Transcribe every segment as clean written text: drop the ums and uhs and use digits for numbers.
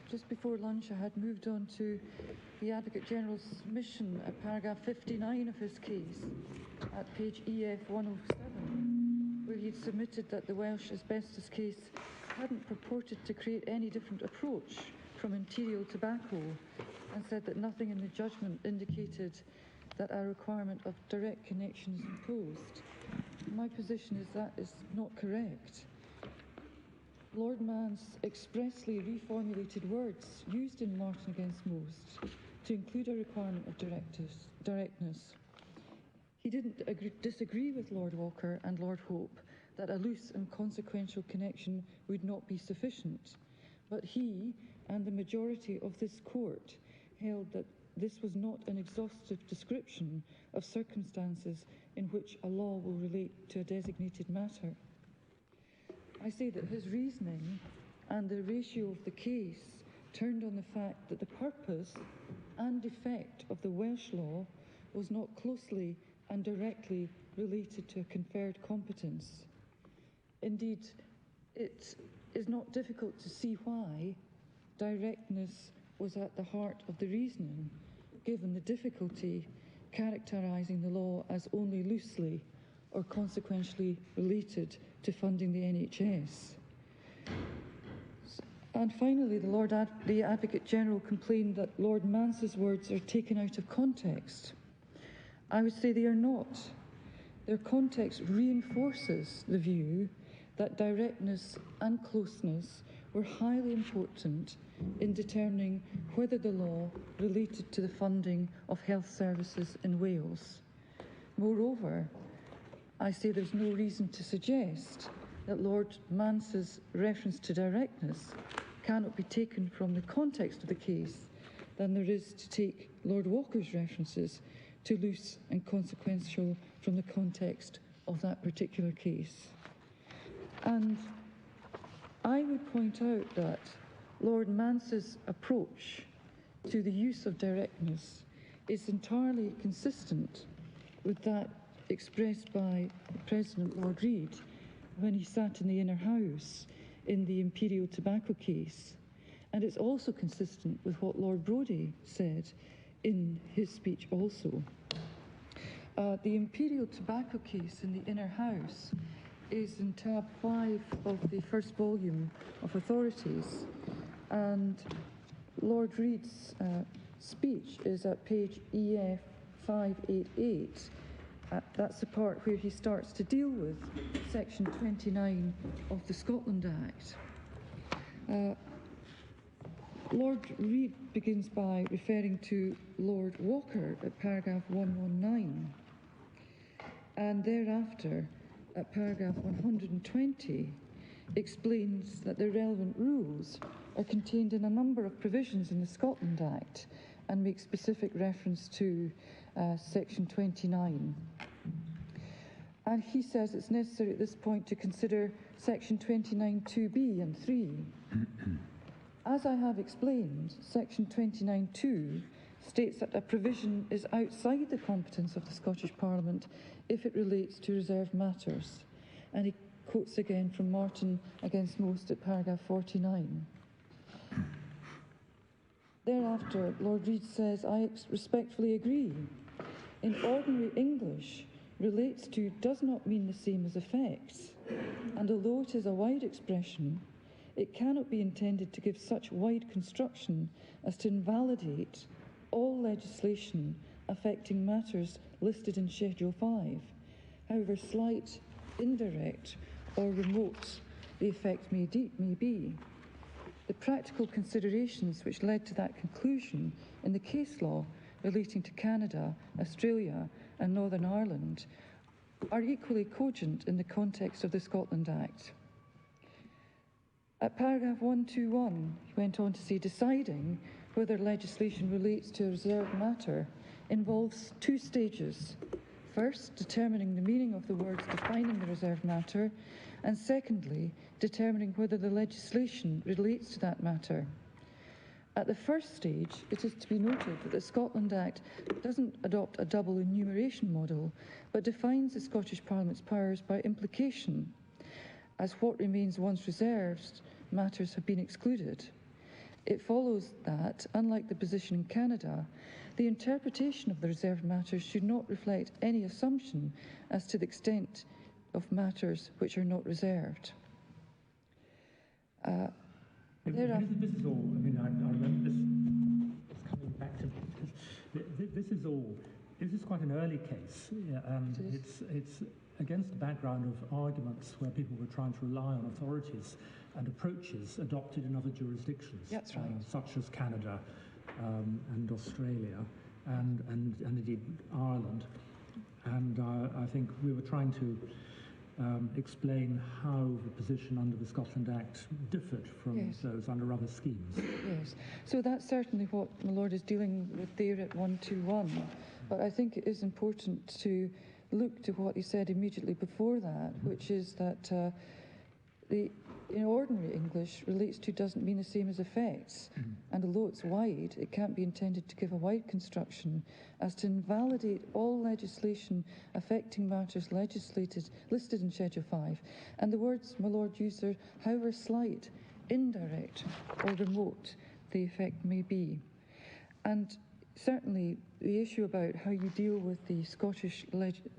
just before lunch, I had moved on to the Advocate General's submission at paragraph 59 of his case, at page EF 107, where he'd submitted that the Welsh asbestos case hadn't purported to create any different approach from Imperial tobacco, and said that nothing in the judgment indicated that a requirement of direct connection is imposed. My position is that is not correct. Lord Manse expressly reformulated words used in Martin against Most to include a requirement of directness. He didn't disagree with Lord Walker and Lord Hope that a loose and consequential connection would not be sufficient, but he and the majority of this court held that this was not an exhaustive description of circumstances in which a law will relate to a designated matter. I say that his reasoning and the ratio of the case turned on the fact that the purpose and effect of the Welsh law was not closely and directly related to a conferred competence. Indeed, it is not difficult to see why directness was at the heart of the reasoning, given the difficulty characterising the law as only loosely or consequentially related to funding the NHS. And finally, the Advocate General complained that Lord Manse's words are taken out of context. I would say they are not. Their context reinforces the view that directness and closeness were highly important in determining whether the law related to the funding of health services in Wales. Moreover, I say there's no reason to suggest that Lord Manse's reference to directness cannot be taken from the context of the case than there is to take Lord Walker's references to loose and consequential from the context of that particular case. And I would point out that Lord Manse's approach to the use of directness is entirely consistent with that expressed by President Lord Reid when he sat in the Inner House in the Imperial tobacco case. And it's also consistent with what Lord Brodie said in his speech also. The Imperial tobacco case in the Inner House is in tab 5 of the first volume of Authorities, and Lord Reid's speech is at page EF 588. That's the part where he starts to deal with section 29 of the Scotland Act. Lord Reid begins by referring to Lord Walker at paragraph 119, and thereafter at paragraph 120 explains that the relevant rules are contained in a number of provisions in the Scotland Act and makes specific reference to section 29. And he says it's necessary at this point to consider section 29 2b and 3. As I have explained, section 29(2) states that a provision is outside the competence of the Scottish Parliament if it relates to reserved matters. And he quotes again from Martin against Most at paragraph 49. Thereafter, Lord Reid says, I respectfully agree. In ordinary English, relates to does not mean the same as affects, and although it is a wide expression, it cannot be intended to give such wide construction as to invalidate all legislation affecting matters listed in Schedule 5, however slight, indirect or remote the effect may be. The practical considerations which led to that conclusion in the case law relating to Canada, Australia and Northern Ireland are equally cogent in the context of the Scotland Act. At paragraph 121, he went on to say, deciding whether legislation relates to a reserved matter involves two stages. First, determining the meaning of the words defining the reserved matter, and secondly, determining whether the legislation relates to that matter. At the first stage, it is to be noted that the Scotland Act doesn't adopt a double enumeration model, but defines the Scottish Parliament's powers by implication, as what remains once reserved matters have been excluded. it follows that, unlike the position in Canada, the interpretation of the reserved matters should not reflect any assumption as to the extent of matters which are not reserved. This is all, I mean, I remember this coming back to this is quite an early case. It's against the background of arguments where people were trying to rely on authorities and approaches adopted in other jurisdictions, that's right. Such as Canada and Australia and indeed Ireland. And I think we were trying to explain how the position under the Scotland Act differed from those under other schemes. Yes, so that's certainly what my Lord is dealing with there at 121, but I think it is important to look to what he said immediately before that, which is that in ordinary English, relates to doesn't mean the same as affects, and although it's wide, it can't be intended to give a wide construction as to invalidate all legislation affecting matters listed in Schedule 5, and the words my Lord used are however slight, indirect or remote the effect may be. And certainly the issue about how you deal with the Scottish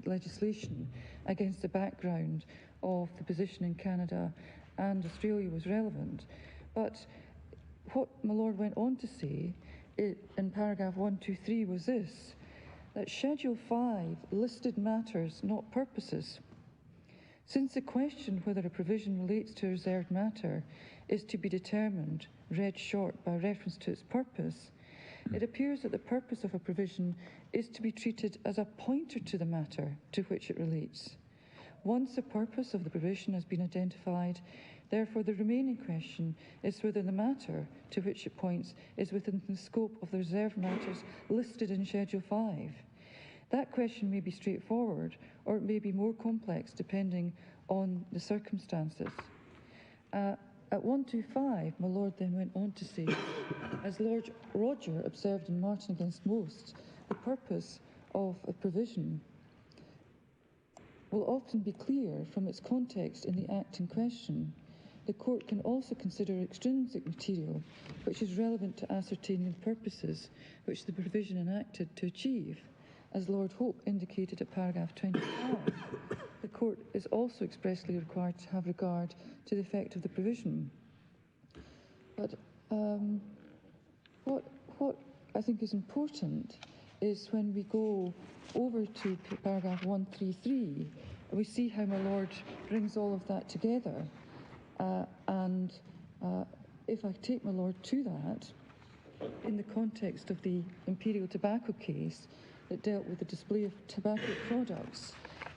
legislation against the background of the position in Canada and Australia was relevant. But what my Lord went on to say in paragraph 123 was this, that Schedule 5 listed matters, not purposes. Since the question whether a provision relates to a reserved matter is to be determined, read short by reference to its purpose, it appears that the purpose of a provision is to be treated as a pointer to the matter to which it relates. Once the purpose of the provision has been identified, therefore the remaining question is whether the matter to which it points is within the scope of the reserved matters listed in Schedule 5. That question may be straightforward, or it may be more complex depending on the circumstances. At 125, my Lord then went on to say, as Lord Roger observed in Martin against Most, the purpose of a provision will often be clear from its context in the Act in question. The Court can also consider extrinsic material which is relevant to ascertaining the purposes which the provision enacted to achieve. As Lord Hope indicated at paragraph 25, the Court is also expressly required to have regard to the effect of the provision. But what I think is important is when we go over to paragraph 133, we see how my Lord brings all of that together. And if I take my Lord to that, in the context of the Imperial tobacco case that dealt with the display of tobacco products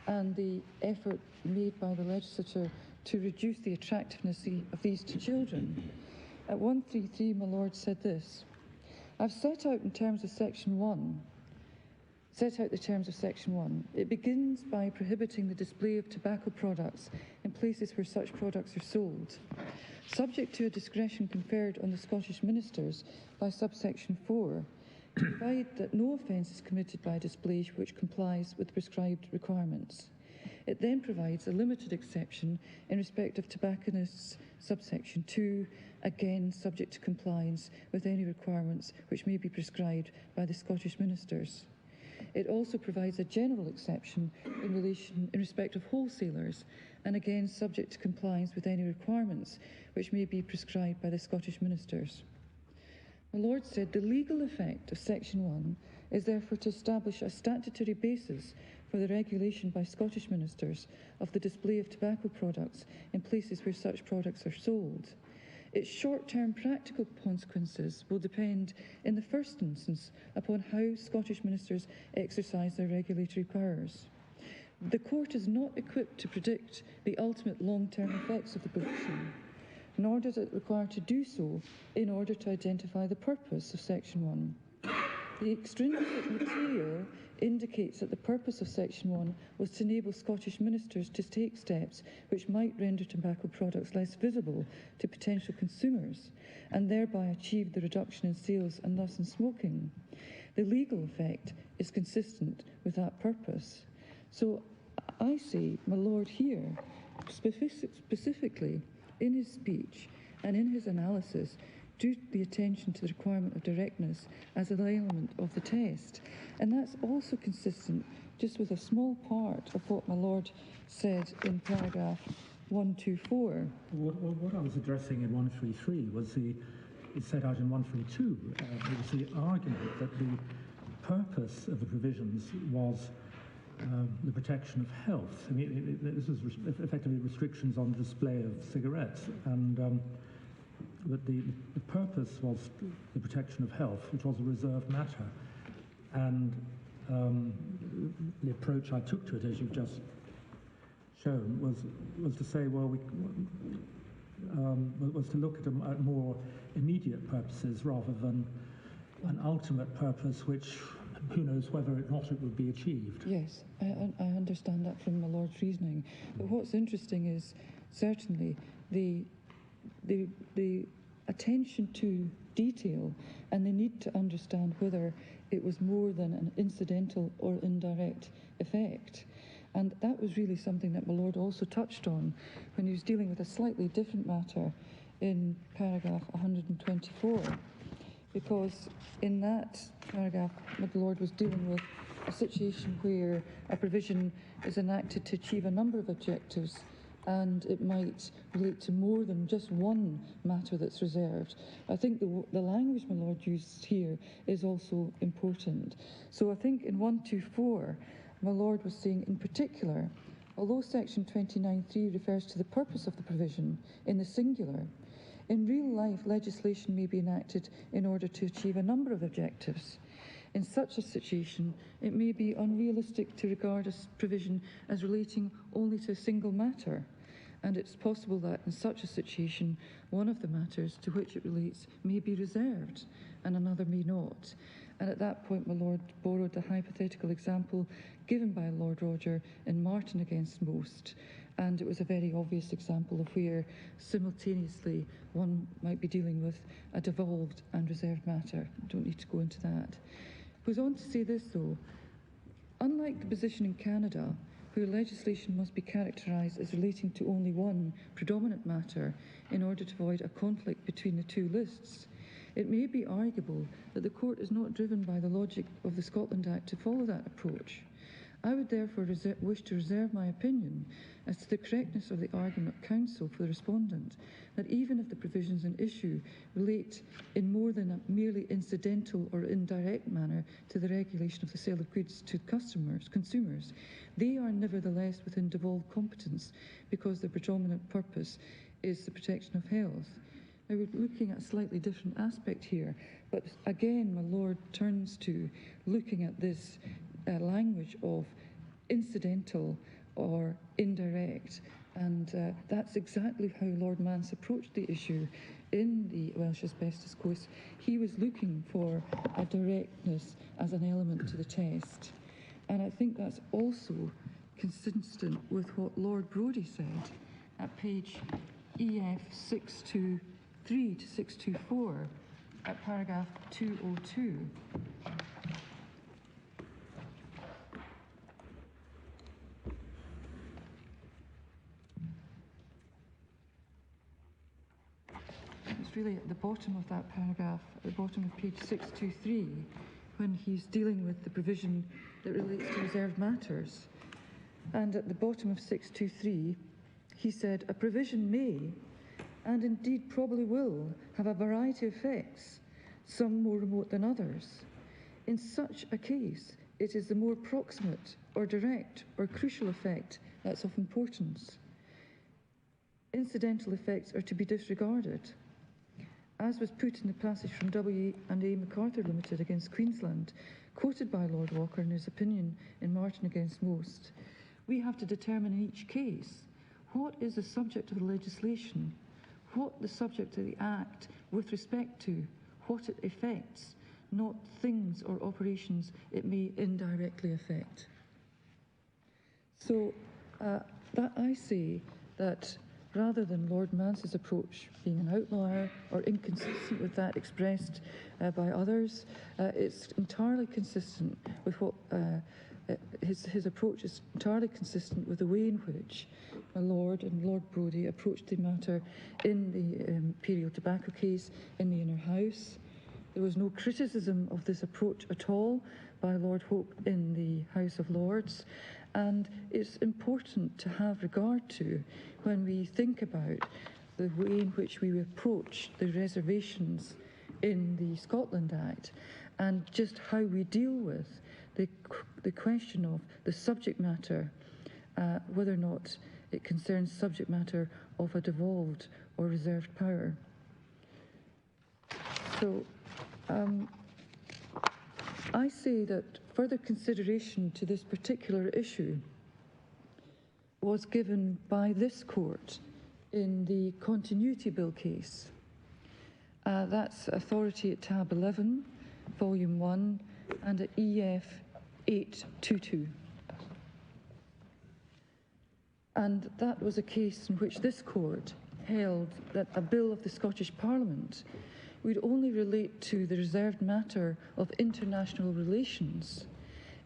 and the effort made by the legislature to reduce the attractiveness of these to children, at 133 my Lord said this, I've set out the terms of Section 1. It begins by prohibiting the display of tobacco products in places where such products are sold, subject to a discretion conferred on the Scottish ministers by subsection 4, to provide that no offence is committed by display which complies with prescribed requirements. It then provides a limited exception in respect of tobacconists, subsection 2, again subject to compliance with any requirements which may be prescribed by the Scottish ministers. It also provides a general exception in respect of wholesalers, and again subject to compliance with any requirements which may be prescribed by the Scottish ministers. My Lord said the legal effect of Section 1 is therefore to establish a statutory basis for the regulation by Scottish ministers of the display of tobacco products in places where such products are sold. Its short-term practical consequences will depend, in the first instance, upon how Scottish ministers exercise their regulatory powers. The Court is not equipped to predict the ultimate long-term effects of the provision, nor does it require to do so in order to identify the purpose of Section 1. The extrinsic material indicates that the purpose of Section 1 was to enable Scottish ministers to take steps which might render tobacco products less visible to potential consumers and thereby achieve the reduction in sales and thus in smoking. The legal effect is consistent with that purpose. So I say, my Lord here, specifically in his speech and in his analysis, drew the attention to the requirement of directness as an element of the test. And that's also consistent just with a small part of what my Lord said in paragraph 124. What I was addressing in 133 was it's set out in 132, it was the argument that the purpose of the provisions was the protection of health. I mean, this was effectively restrictions on display of cigarettes, and that the purpose was the protection of health, which was a reserved matter. And the approach I took to it, as you've just shown, was to say, well, was to look at more immediate purposes rather than an ultimate purpose, which who knows whether or not it would be achieved. Yes, I understand that from my Lord's reasoning. But what's interesting is certainly the attention to detail and the need to understand whether it was more than an incidental or indirect effect. And that was really something that my Lord also touched on when he was dealing with a slightly different matter in paragraph 124. Because in that paragraph, my Lord was dealing with a situation where a provision is enacted to achieve a number of objectives, and it might relate to more than just one matter that's reserved. I think the language my Lord used here is also important. So I think in 124, my Lord was saying in particular, although section 29.3 refers to the purpose of the provision in the singular, in real life legislation may be enacted in order to achieve a number of objectives. In such a situation, it may be unrealistic to regard a provision as relating only to a single matter, and it's possible that in such a situation, one of the matters to which it relates may be reserved, and another may not. And at that point, my Lord borrowed the hypothetical example given by Lord Roger in Martin against Most, and it was a very obvious example of where simultaneously one might be dealing with a devolved and reserved matter. I don't need to go into that. Goes on to say this though, unlike the position in Canada, where legislation must be characterised as relating to only one predominant matter in order to avoid a conflict between the two lists, it may be arguable that the court is not driven by the logic of the Scotland Act to follow that approach. I would therefore wish to reserve my opinion as to the correctness of the argument of counsel for the respondent, that even if the provisions in issue relate in more than a merely incidental or indirect manner to the regulation of the sale of goods to consumers, they are nevertheless within devolved competence because their predominant purpose is the protection of health. Now, we're looking at a slightly different aspect here, but again, my Lord turns to looking at this language of incidental or indirect, and that's exactly how Lord Mance approached the issue in the Welsh Asbestos Case. He was looking for a directness as an element to the test, and I think that's also consistent with what Lord Brodie said at page EF 623 to 624 at paragraph 202. It's really at the bottom of that paragraph, at the bottom of page 623, when he's dealing with the provision that relates to reserved matters. And at the bottom of 623, he said, a provision may, and indeed probably will, have a variety of effects, some more remote than others. In such a case, it is the more proximate or direct or crucial effect that's of importance. Incidental effects are to be disregarded. As was put in the passage from W&A MacArthur Limited against Queensland, quoted by Lord Walker in his opinion in Martin against Most, we have to determine in each case what is the subject of the legislation, what the subject of the Act with respect to, what it affects, not things or operations it may indirectly affect. So that I say that rather than Lord Mance's approach being an outlier or inconsistent with that expressed by others, it's entirely consistent with what his approach is entirely consistent with the way in which my Lord and Lord Brodie approached the matter in the Imperial tobacco case in the Inner House. There was no criticism of this approach at all by Lord Hope in the House of Lords, and it's important to have regard to when we think about the way in which we approach the reservations in the Scotland Act and just how we deal with the question of the subject matter, whether or not it concerns subject matter of a devolved or reserved power. So I say that further consideration to this particular issue was given by this court in the Continuity Bill case. That's authority at tab 11, volume 1, and at EF 822. And that was a case in which this court held that a bill of the Scottish Parliament would only relate to the reserved matter of international relations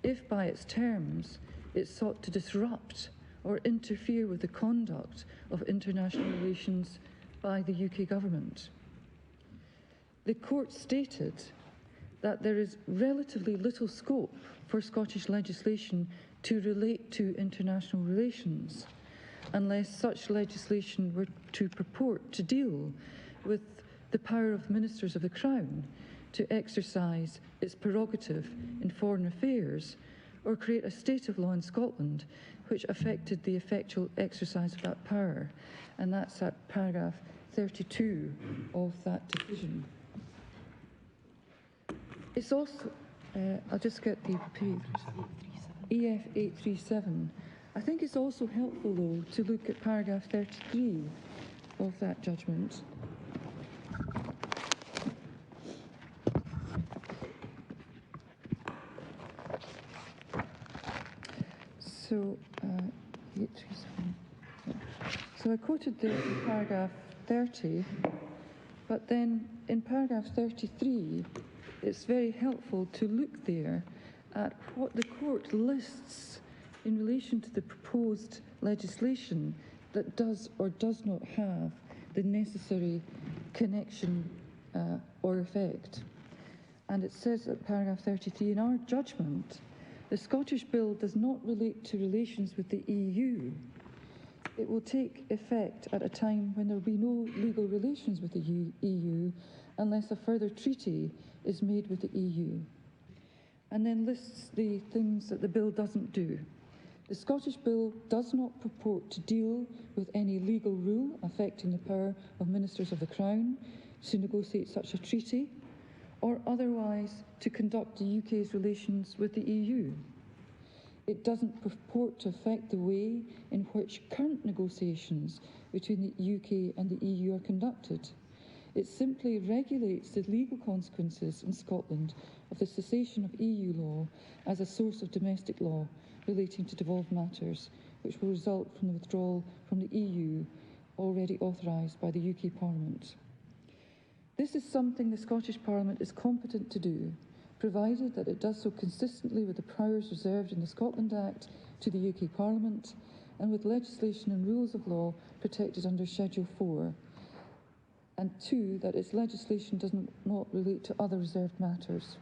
if, by its terms, it sought to disrupt or interfere with the conduct of international relations by the UK government. The court stated that there is relatively little scope for Scottish legislation to relate to international relations unless such legislation were to purport to deal with the power of ministers of the Crown to exercise its prerogative in foreign affairs or create a state of law in Scotland which affected the effectual exercise of that power. And that's at paragraph 32 of that decision. It's also, I'll just get the page, EF 837. I think it's also helpful, though, to look at paragraph 33 of that judgment. So, 837. So I quoted there in paragraph 30, but then in paragraph 33, it's very helpful to look there at what the court lists in relation to the proposed legislation that does or does not have the necessary connection or effect. And it says at paragraph 33, in our judgment, the Scottish Bill does not relate to relations with the EU. It will take effect at a time when there will be no legal relations with the EU unless a further treaty is made with the EU. And then lists the things that the bill doesn't do. The Scottish Bill does not purport to deal with any legal rule affecting the power of ministers of the Crown to negotiate such a treaty, or otherwise to conduct the UK's relations with the EU. It doesn't purport to affect the way in which current negotiations between the UK and the EU are conducted. It simply regulates the legal consequences in Scotland of the cessation of EU law as a source of domestic law relating to devolved matters, which will result from the withdrawal from the EU already authorised by the UK Parliament. This is something the Scottish Parliament is competent to do, provided that it does so consistently with the powers reserved in the Scotland Act to the UK Parliament and with legislation and rules of law protected under Schedule 4, and 2, that its legislation does not relate to other reserved matters.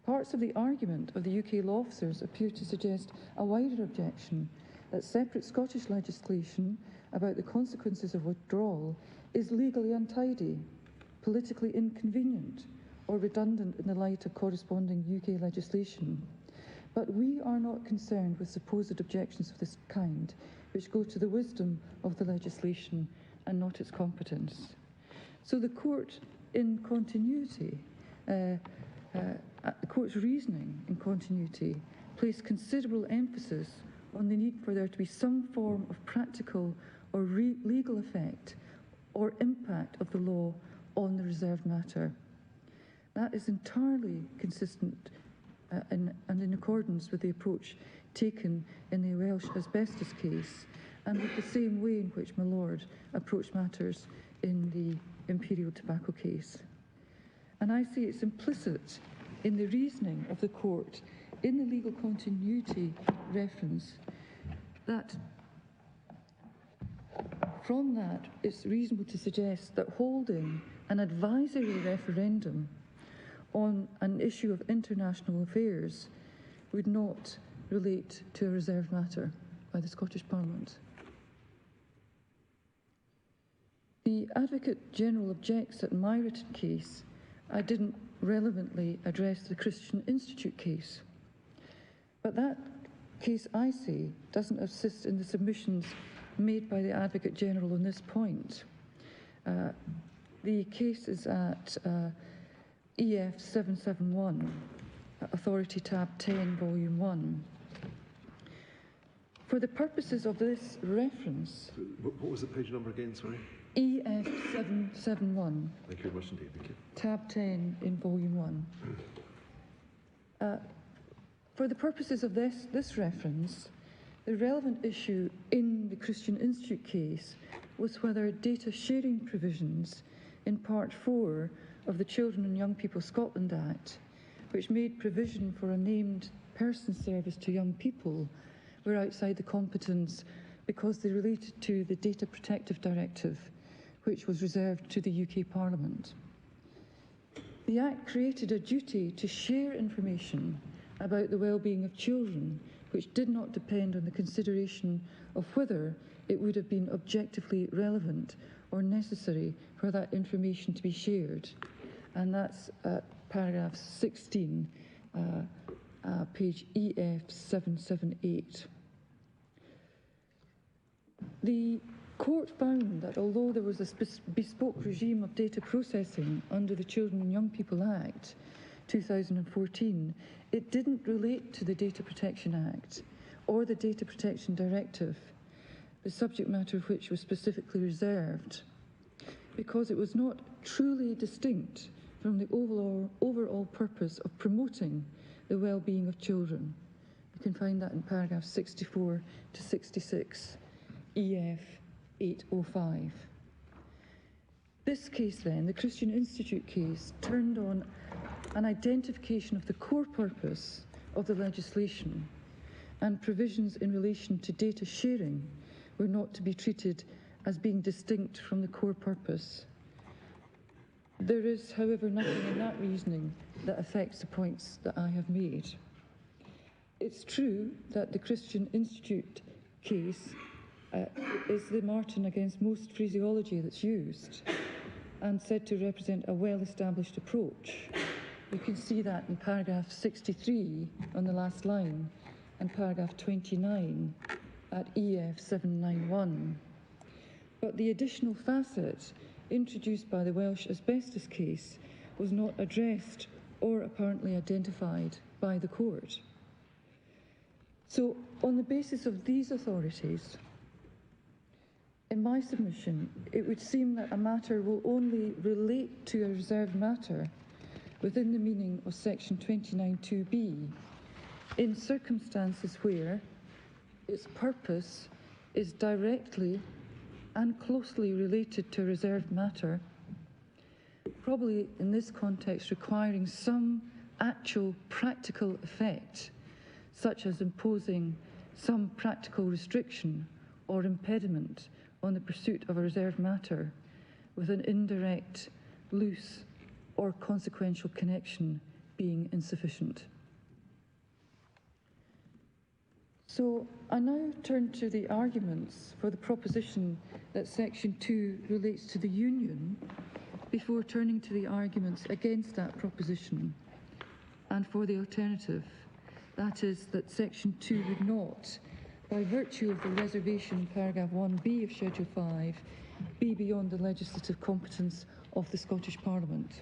Parts of the argument of the UK law officers appear to suggest a wider objection that separate Scottish legislation about the consequences of withdrawal is legally untidy, politically inconvenient, or redundant in the light of corresponding UK legislation. But we are not concerned with supposed objections of this kind, which go to the wisdom of the legislation and not its competence. So the court in continuity, the court's reasoning in continuity placed considerable emphasis on the need for there to be some form of practical or legal effect or impact of the law on the reserved matter. That is entirely consistent and in accordance with the approach taken in the Welsh asbestos case and with the same way in which my Lord approached matters in the Imperial tobacco case. And I say it's implicit in the reasoning of the court in the legal continuity reference that from that, it's reasonable to suggest that holding an advisory referendum on an issue of international affairs would not relate to a reserved matter by the Scottish Parliament. The Advocate General objects that in my written case I didn't relevantly address the Christian Institute case. But that case, I say, doesn't assist in the submissions made by the Advocate General on this point. The case is at EF 771, Authority Tab 10, Volume 1. For the purposes of this reference... What was the page number again, sorry? EF 771. Thank you very much indeed, thank you. Tab 10 in Volume 1. For the purposes of this reference, the relevant issue in the Christian Institute case was whether data sharing provisions in Part 4 of the Children and Young People Scotland Act, which made provision for a named person service to young people, were outside the competence because they related to the Data Protective Directive, which was reserved to the UK Parliament. The Act created a duty to share information about the well-being of children, which did not depend on the consideration of whether it would have been objectively relevant or necessary for that information to be shared. And that's paragraph 16, page EF 778. The court found that although there was a bespoke regime of data processing under the Children and Young People Act 2014, it didn't relate to the Data Protection Act or the Data Protection Directive, the subject matter of which was specifically reserved, because it was not truly distinct from the overall purpose of promoting the well-being of children. You can find that in paragraph 64 to 66, EF 805. This case then, the Christian Institute case, turned on an identification of the core purpose of the legislation, and provisions in relation to data sharing were not to be treated as being distinct from the core purpose. There is, however, nothing in that reasoning that affects the points that I have made. It's true that the Christian Institute case is the Martin against most phraseology that's used and said to represent a well-established approach. You can see that in paragraph 63 on the last line and paragraph 29 at EF 791. But the additional facet introduced by the Welsh asbestos case was not addressed or apparently identified by the court. So, on the basis of these authorities, in my submission, it would seem that a matter will only relate to a reserved matter within the meaning of section 29(2)(b in circumstances where its purpose is directly and closely related to a reserved matter, probably in this context requiring some actual practical effect, such as imposing some practical restriction or impediment on the pursuit of a reserved matter with an indirect, loose or consequential connection being insufficient. So I now turn to the arguments for the proposition that Section 2 relates to the Union before turning to the arguments against that proposition and for the alternative, that is, that Section 2 would not, by virtue of the reservation in paragraph 1b of Schedule 5, be beyond the legislative competence of the Scottish Parliament.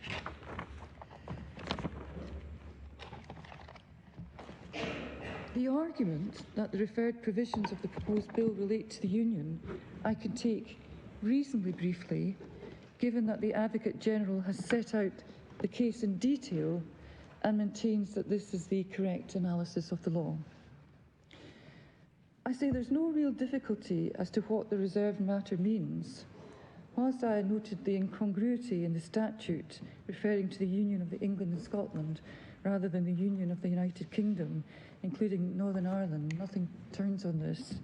The argument that the referred provisions of the proposed bill relate to the Union I can take reasonably briefly, given that the Advocate General has set out the case in detail and maintains that this is the correct analysis of the law. I say there's no real difficulty as to what the reserved matter means. Whilst I noted the incongruity in the statute referring to the Union of England and Scotland rather than the Union of the United Kingdom, including Northern Ireland, nothing turns on this.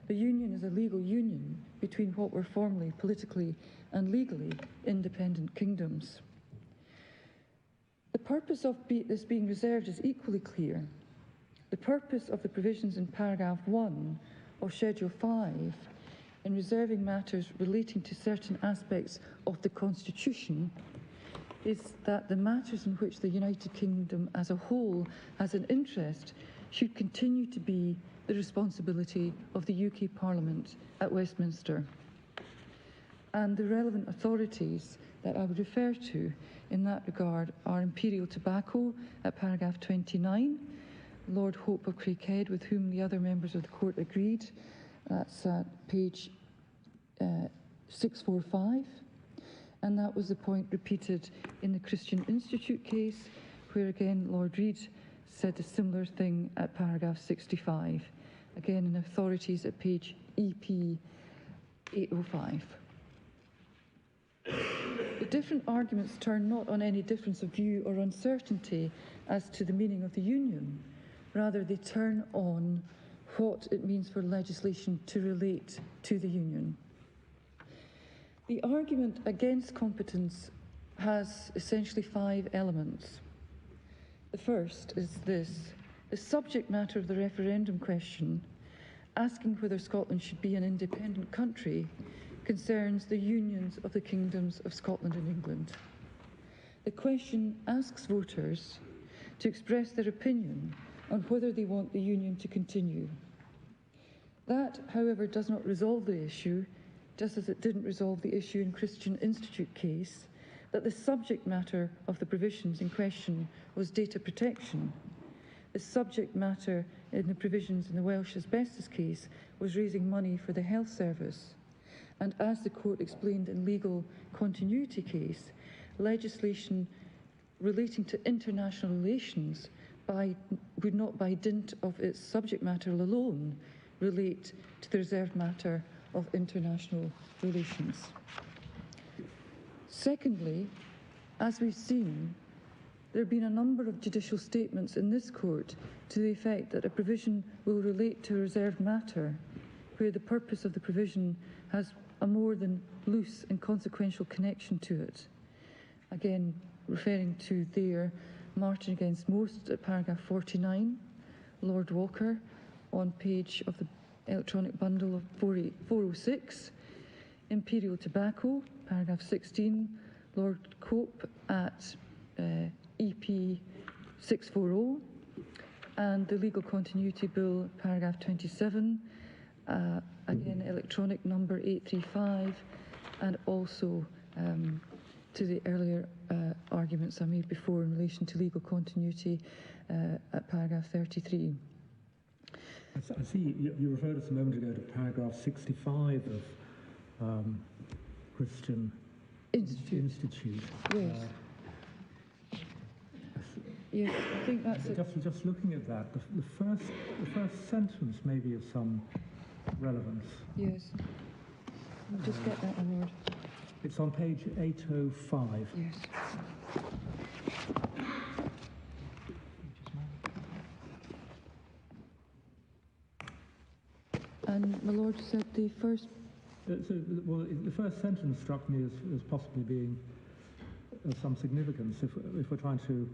The Union is a legal union between what were formerly politically and legally independent kingdoms. The purpose of this being reserved is equally clear. The purpose of the provisions in paragraph 1 of Schedule 5 in reserving matters relating to certain aspects of the Constitution is that the matters in which the United Kingdom as a whole has an interest should continue to be the responsibility of the UK Parliament at Westminster. And the relevant authorities that I would refer to in that regard are Imperial Tobacco at paragraph 29, Lord Hope of Craighead, with whom the other members of the court agreed. That's at page 645. And that was the point repeated in the Christian Institute case, where again Lord Reid said a similar thing at paragraph 65. Again in authorities at page EP 805. The different arguments turn not on any difference of view or uncertainty as to the meaning of the Union. Rather, they turn on what it means for legislation to relate to the Union. The argument against competence has essentially 5 elements. The first is this: the subject matter of the referendum question, asking whether Scotland should be an independent country, concerns the unions of the kingdoms of Scotland and England. The question asks voters to express their opinion on whether they want the union to continue. That, however, does not resolve the issue, just as it didn't resolve the issue in Christian Institute case, that the subject matter of the provisions in question was data protection. The subject matter in the provisions in the Welsh asbestos case was raising money for the health service. And as the court explained in legal continuity case, legislation relating to international relations would not by dint of its subject matter alone relate to the reserved matter of international relations. Secondly, as we've seen, there have been a number of judicial statements in this court to the effect that a provision will relate to a reserved matter where the purpose of the provision has a more than loose and consequential connection to it. Again, referring to there, Martin against Most at paragraph 49, Lord Walker on page of the electronic bundle of 406, Imperial Tobacco, paragraph 16, Lord Cope at EP 640, and the Legal Continuity Bill, paragraph 27, again electronic number 835, and also to the earlier arguments I made before in relation to legal continuity at paragraph 33. I see you referred us a moment ago to paragraph 65 of Christian Institute. Yes. Yes, I think that's it. Just looking at that, the first sentence may be of some relevance. Yes. I'll just get that, my lord. It's on page 805. Yes. And my lord said the first... the first sentence struck me as possibly being of some significance if we're trying to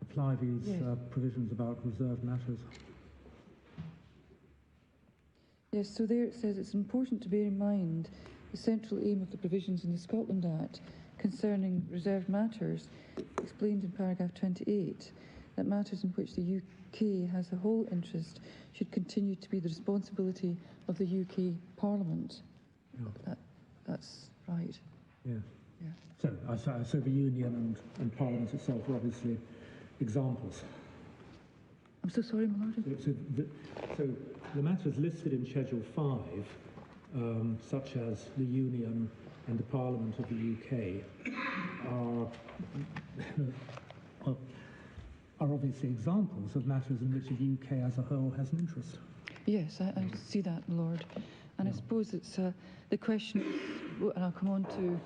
apply these provisions about reserved matters. Yes, so there it says it's important to bear in mind the central aim of the provisions in the Scotland Act concerning reserved matters, explained in paragraph 28, that matters in which the UK has a whole interest should continue to be the responsibility of the UK Parliament. Yeah. That's right. Yeah. Yeah. So the Union and Parliament itself are obviously examples. I'm so sorry, my lord. So the matters listed in Schedule 5, such as the Union and the Parliament of the UK, are obviously examples of matters in which the UK as a whole has an interest. Yes, I see that, my lord. And I suppose it's the question, and I'll come on to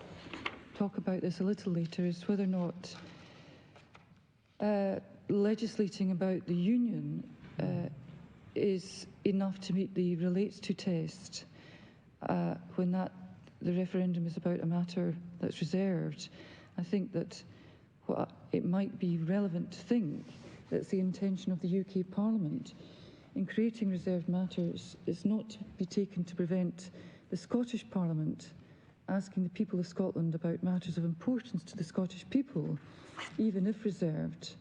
talk about this a little later, is whether or not legislating about the Union is enough to meet the relates to test when the referendum is about a matter that's reserved. I think that it might be relevant to think that's the intention of the UK Parliament in creating reserved matters is not to be taken to prevent the Scottish Parliament asking the people of Scotland about matters of importance to the Scottish people, even if reserved.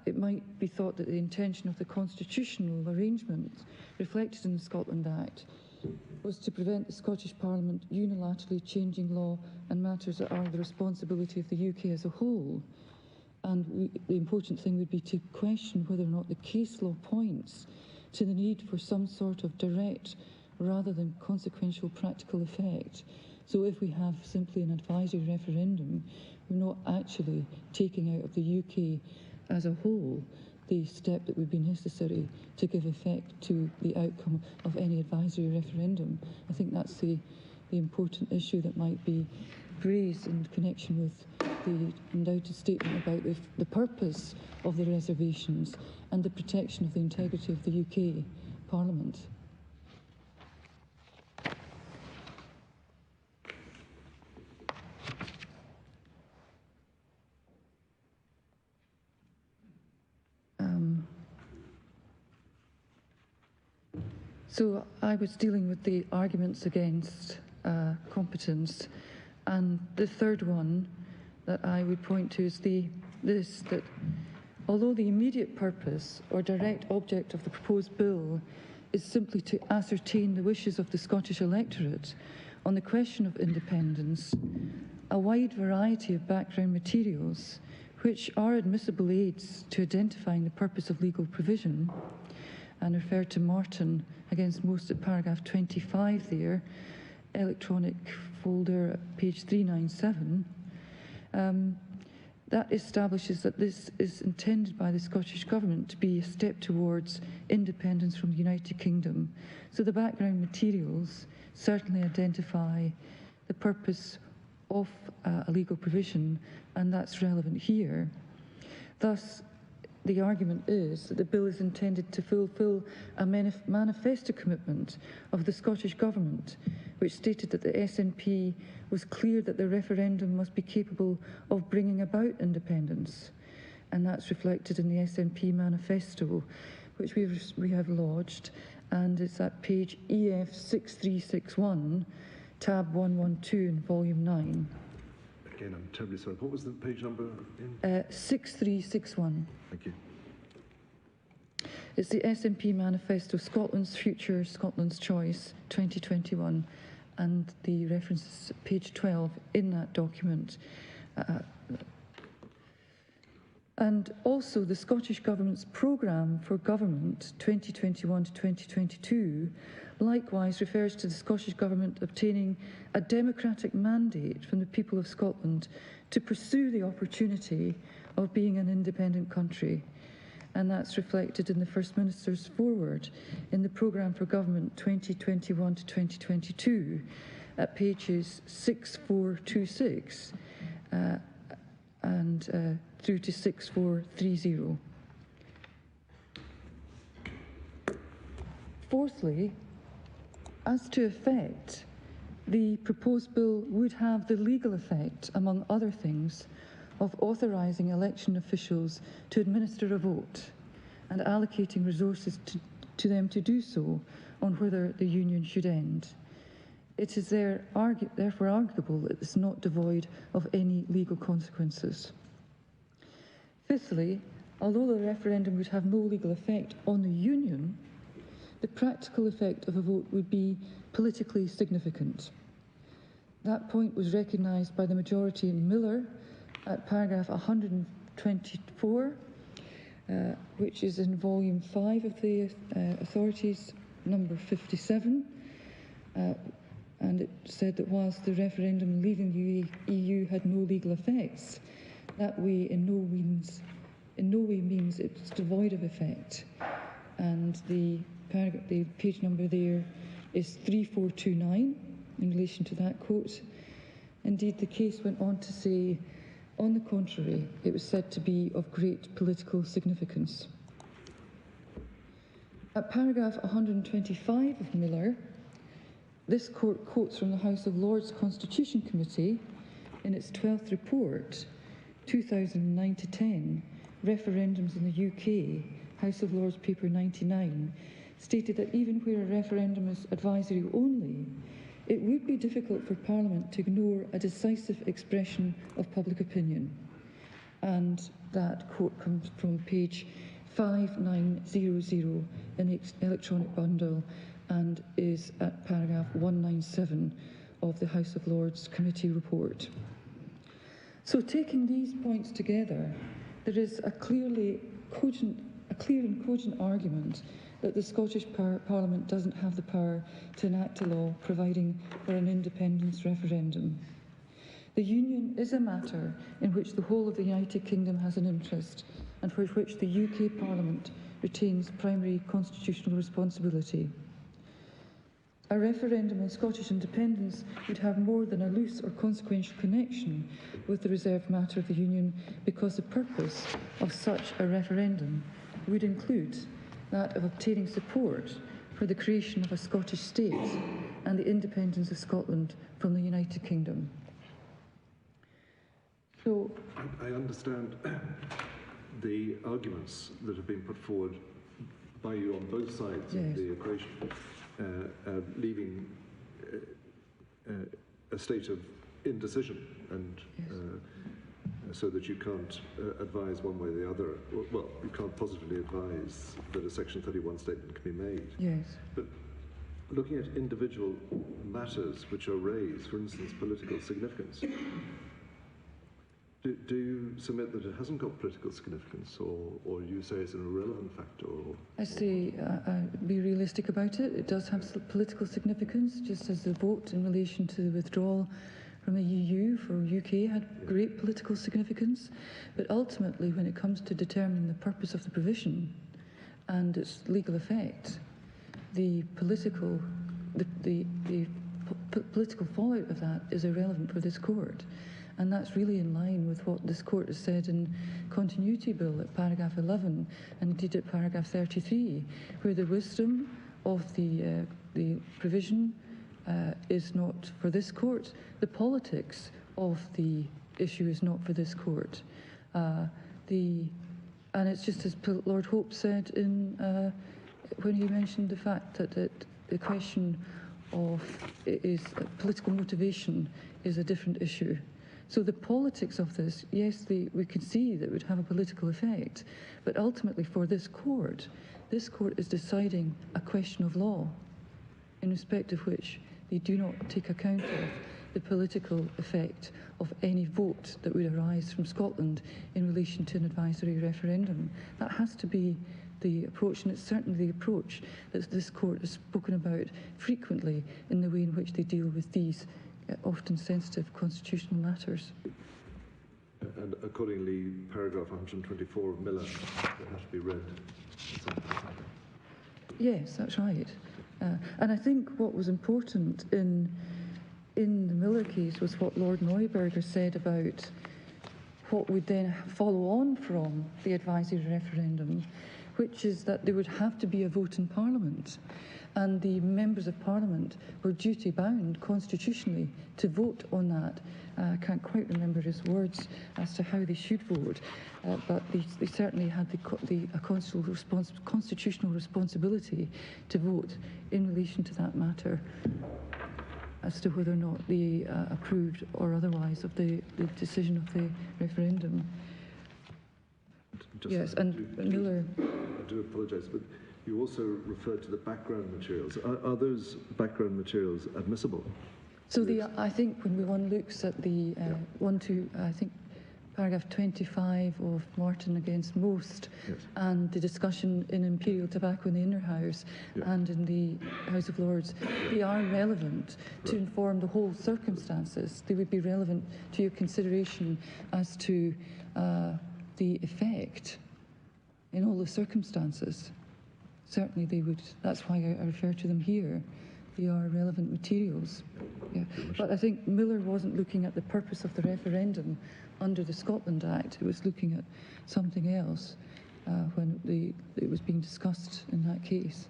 It might be thought that the intention of the constitutional arrangement reflected in the Scotland Act was to prevent the Scottish Parliament unilaterally changing law and matters that are the responsibility of the UK as a whole. And the important thing would be to question whether or not the case law points to the need for some sort of direct rather than consequential practical effect. So if we have simply an advisory referendum, we're not actually taking out of the UK as a whole the step that would be necessary to give effect to the outcome of any advisory referendum. I think that's the important issue that might be raised in connection with the undoubted statement about the purpose of the reservations and the protection of the integrity of the UK Parliament. So I was dealing with the arguments against competence, and the third one that I would point to is that although the immediate purpose or direct object of the proposed bill is simply to ascertain the wishes of the Scottish electorate on the question of independence, a wide variety of background materials, which are admissible aids to identifying the purpose of legal provision, and refer to Martin against most at paragraph 25 there, electronic folder at page 397, that establishes that this is intended by the Scottish Government to be a step towards independence from the United Kingdom. So the background materials certainly identify the purpose of a legal provision, and that's relevant here. Thus, the argument is that the bill is intended to fulfil a manifesto commitment of the Scottish Government, which stated that the SNP was clear that the referendum must be capable of bringing about independence. And that's reflected in the SNP manifesto, which we have lodged, and it's at page EF 6361, tab 112 in volume 9. Again, I'm terribly sorry. What was the page number in? 6361. Thank you. It's the SNP Manifesto, Scotland's Future, Scotland's Choice, 2021, and the reference is page 12 in that document. And also the Scottish Government's Programme for Government 2021 to 2022 likewise refers to the Scottish Government obtaining a democratic mandate from the people of Scotland to pursue the opportunity of being an independent country. And that's reflected in the First Minister's foreword in the Programme for Government 2021 to 2022 at pages 6426 and through to 6430. Fourthly, as to effect, the proposed bill would have the legal effect, among other things, of authorising election officials to administer a vote and allocating resources to them to do so on whether the union should end. It is therefore arguable that it's not devoid of any legal consequences. Fifthly, although the referendum would have no legal effect on the union, the practical effect of a vote would be politically significant. That point was recognised by the majority in Miller at paragraph 124, which is in volume 5 of the Authorities, number 57. And it said that whilst the referendum leaving the EU had no legal effects, that way in no way means it's devoid of effect. And the page number there is 3429 in relation to that quote. Indeed, the case went on to say, on the contrary, it was said to be of great political significance. At paragraph 125 of Miller, this court quotes from the House of Lords Constitution Committee in its 12th report, 2009-10, Referendums in the UK, House of Lords paper 99, stated that even where a referendum is advisory only, it would be difficult for Parliament to ignore a decisive expression of public opinion. And that quote comes from page 5900 in the electronic bundle and is at paragraph 197 of the House of Lords Committee report. So taking these points together, there is a clear and cogent argument that the Scottish Parliament doesn't have the power to enact a law providing for an independence referendum. The Union is a matter in which the whole of the United Kingdom has an interest and for which the UK Parliament retains primary constitutional responsibility. A referendum on Scottish independence would have more than a loose or consequential connection with the reserved matter of the Union, because the purpose of such a referendum would include that of obtaining support for the creation of a Scottish state and the independence of Scotland from the United Kingdom. So, I understand the arguments that have been put forward by you on both sides of the equation, leaving a state of indecision, and so that you can't advise one way or the other. Well, you can't positively advise that a Section 31 statement can be made. Yes. But looking at individual matters which are raised, for instance, political significance, do you submit that it hasn't got political significance, or you say it's an irrelevant factor? Or, I say, be realistic about it. It does have political significance, just as the vote in relation to the withdrawal from the EU for UK had great political significance. But ultimately, when it comes to determining the purpose of the provision and its legal effect, the political fallout of that is irrelevant for this court. And that's really in line with what this court has said in Continuity Bill at paragraph 11 and indeed at paragraph 33, where the wisdom of the provision is not for this court. The politics of the issue is not for this court. And it's just as Lord Hope said in when he mentioned the fact that the question of political motivation is a different issue. So the politics of this, yes, we can see that it would have a political effect, but ultimately for this court is deciding a question of law, in respect of which they do not take account of the political effect of any vote that would arise from Scotland in relation to an advisory referendum. That has to be the approach, and it's certainly the approach that this court has spoken about frequently in the way in which they deal with these often sensitive constitutional matters. And accordingly, paragraph 124 of Miller has to be read. Yes, that's right. And I think what was important in the Miller case was what Lord Neuberger said about what would then follow on from the advisory referendum, which is that there would have to be a vote in Parliament. And the members of Parliament were duty-bound constitutionally to vote on that. I can't quite remember his words as to how they should vote, but they certainly had a constitutional responsibility to vote in relation to that matter as to whether or not they approved or otherwise of the decision of the referendum. Yes, and Miller... I do apologise, but you also referred to the background materials. Are those background materials admissible? So I think when one looks at the I think paragraph 25 of Martin against Most, yes, and the discussion in Imperial Tobacco in the Inner House, yes, and in the House of Lords, they are relevant to inform the whole circumstances. They would be relevant to your consideration as to the effect in all the circumstances. Certainly they would. That's why I refer to them here. They are relevant materials. Yeah. But I think Miller wasn't looking at the purpose of the referendum under the Scotland Act. It was looking at something else. when it was being discussed in that case.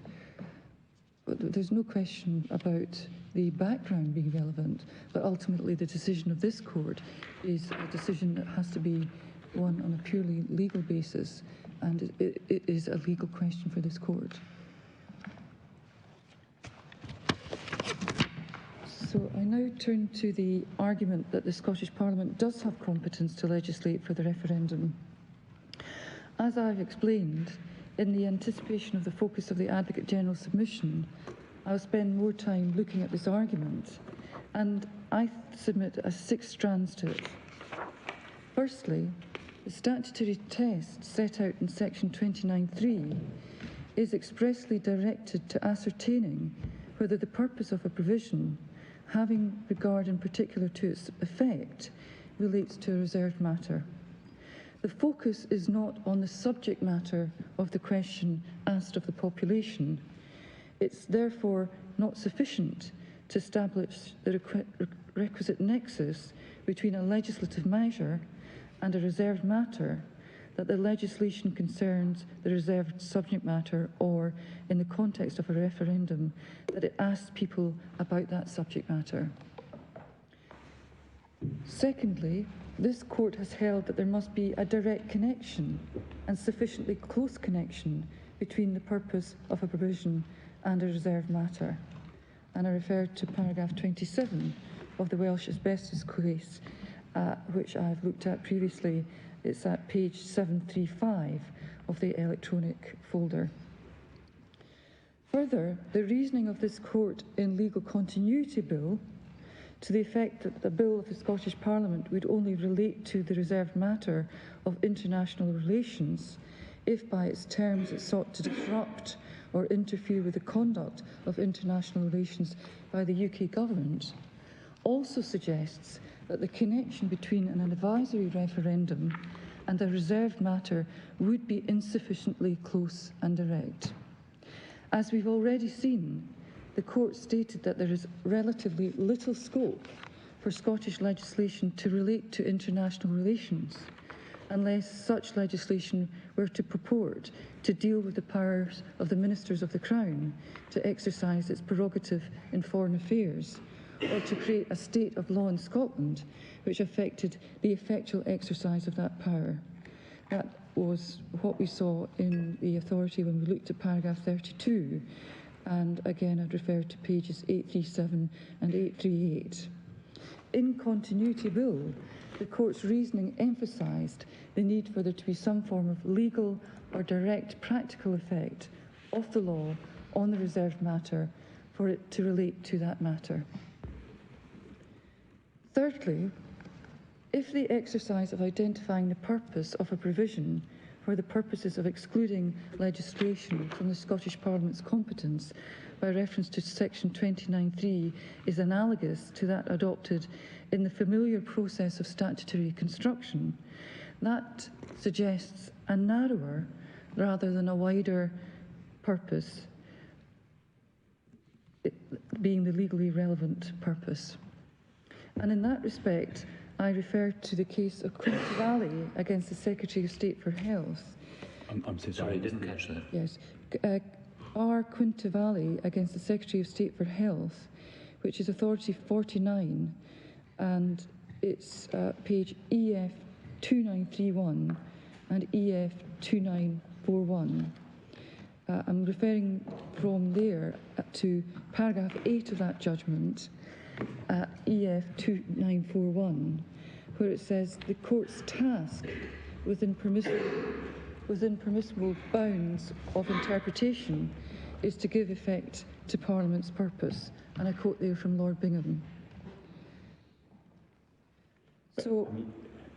But there's no question about the background being relevant, but ultimately the decision of this court is a decision that has to be one on a purely legal basis, and it is a legal question for this court. So I now turn to the argument that the Scottish Parliament does have competence to legislate for the referendum. As I've explained, in the anticipation of the focus of the Advocate General submission, I'll spend more time looking at this argument, and I submit as 6 strands to it. Firstly, the statutory test set out in section 29(3) is expressly directed to ascertaining whether the purpose of a provision, having regard in particular to its effect, relates to a reserved matter. The focus is not on the subject matter of the question asked of the population. It's therefore not sufficient to establish the requisite nexus between a legislative measure and a reserved matter, that the legislation concerns the reserved subject matter, or, in the context of a referendum, that it asks people about that subject matter. Secondly, this court has held that there must be a direct connection and sufficiently close connection between the purpose of a provision and a reserved matter. And I refer to paragraph 27 of the Welsh asbestos case, which I've looked at previously. It's at page 735 of the electronic folder. Further, the reasoning of this court in Legal Continuity Bill, to the effect that the bill of the Scottish Parliament would only relate to the reserved matter of international relations if by its terms it sought to disrupt or interfere with the conduct of international relations by the UK government, also suggests that the connection between an advisory referendum and a reserved matter would be insufficiently close and direct. As we've already seen, the court stated that there is relatively little scope for Scottish legislation to relate to international relations, unless such legislation were to purport to deal with the powers of the Ministers of the Crown to exercise its prerogative in foreign affairs, or to create a state of law in Scotland which affected the effectual exercise of that power. That was what we saw in the authority when we looked at paragraph 32, and again I'd refer to pages 837 and 838. In Continuity Bill, the court's reasoning emphasised the need for there to be some form of legal or direct practical effect of the law on the reserved matter for it to relate to that matter. Thirdly, if the exercise of identifying the purpose of a provision for the purposes of excluding legislation from the Scottish Parliament's competence by reference to section 29(3) is analogous to that adopted in the familiar process of statutory construction, that suggests a narrower rather than a wider purpose, being the legally relevant purpose. And in that respect, I refer to the case of Quinte Valley against the Secretary of State for Health. I'm so sorry, I didn't catch that. Yes. R. Quinte Valley against the Secretary of State for Health, which is Authority 49, and it's page EF 2931 and EF 2941. I'm referring from there to paragraph 8 of that judgment, EF 2941, where it says the court's task within permissible bounds of interpretation is to give effect to Parliament's purpose. And I quote there from Lord Bingham. So,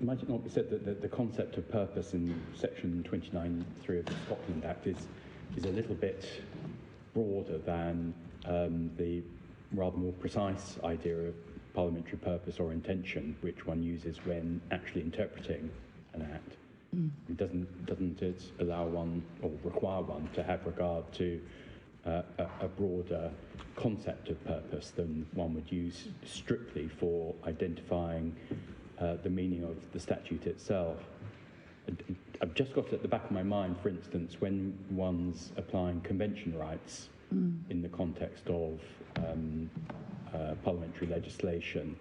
might it not be said that the concept of purpose in section 29(3) of the Scotland Act is a little bit broader than the rather more precise idea of parliamentary purpose or intention, which one uses when actually interpreting an act? Doesn't it allow one or require one to have regard to a broader concept of purpose than one would use strictly for identifying the meaning of the statute itself? I've just got it at the back of my mind, for instance, when one's applying convention rights in the context of parliamentary legislation,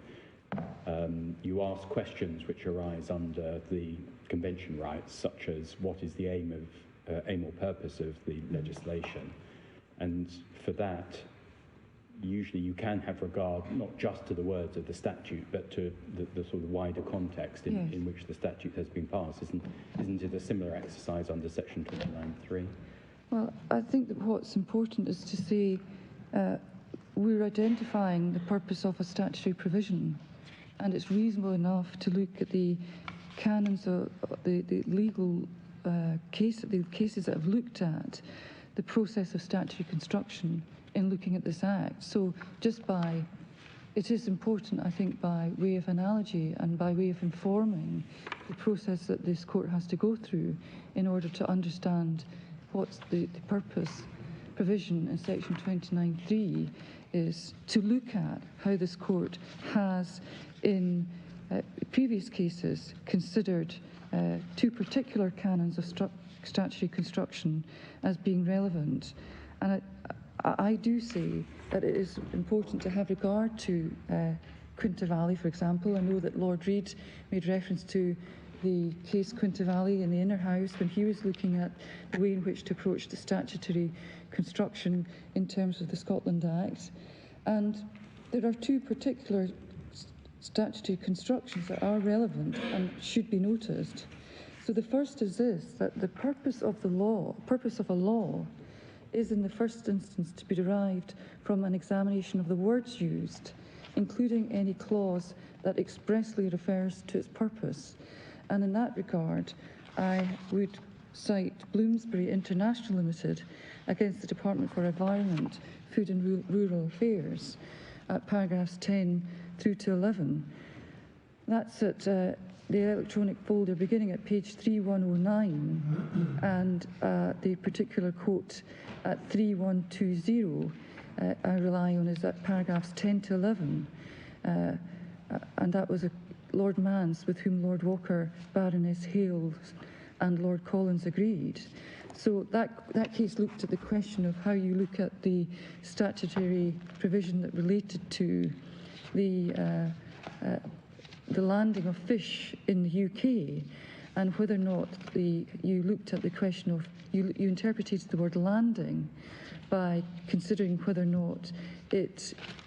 you ask questions which arise under the convention rights, such as what is the aim or purpose of the legislation, and for that, usually you can have regard not just to the words of the statute, but to the sort of wider context in which the statute has been passed. Isn't it a similar exercise under section 29(3)? Well, I think that what's important is to say we're identifying the purpose of a statutory provision, and it's reasonable enough to look at the canons of the legal the cases that have looked at the process of statutory construction in looking at this Act. So it is important, I think, by way of analogy and by way of informing the process that this court has to go through in order to understand what's the purpose provision in section 29(3) is, to look at how this court has in previous cases considered two particular canons of statutory construction as being relevant. And I do say that it is important to have regard to Quinta Valley, for example. I know that Lord Reid made reference to the case Quinta Valley in the Inner House when he was looking at the way in which to approach the statutory construction in terms of the Scotland Act. And there are two particular statutory constructions that are relevant and should be noticed. So the first is this, that the purpose of a law is in the first instance to be derived from an examination of the words used, including any clause that expressly refers to its purpose. And in that regard, I would cite Bloomsbury International Limited against the Department for Environment, Food and Rural Affairs at paragraphs 10 through to 11. That's at the electronic folder beginning at page 3109 and the particular quote at 3120 I rely on is at paragraphs 10 to 11. And that was Lord Mance with whom Lord Walker, Baroness Hales and Lord Collins agreed. So that case looked at the question of how you look at the statutory provision that related to the landing of fish in the UK, and whether or not you looked at the question of, you interpreted the word landing by considering whether or not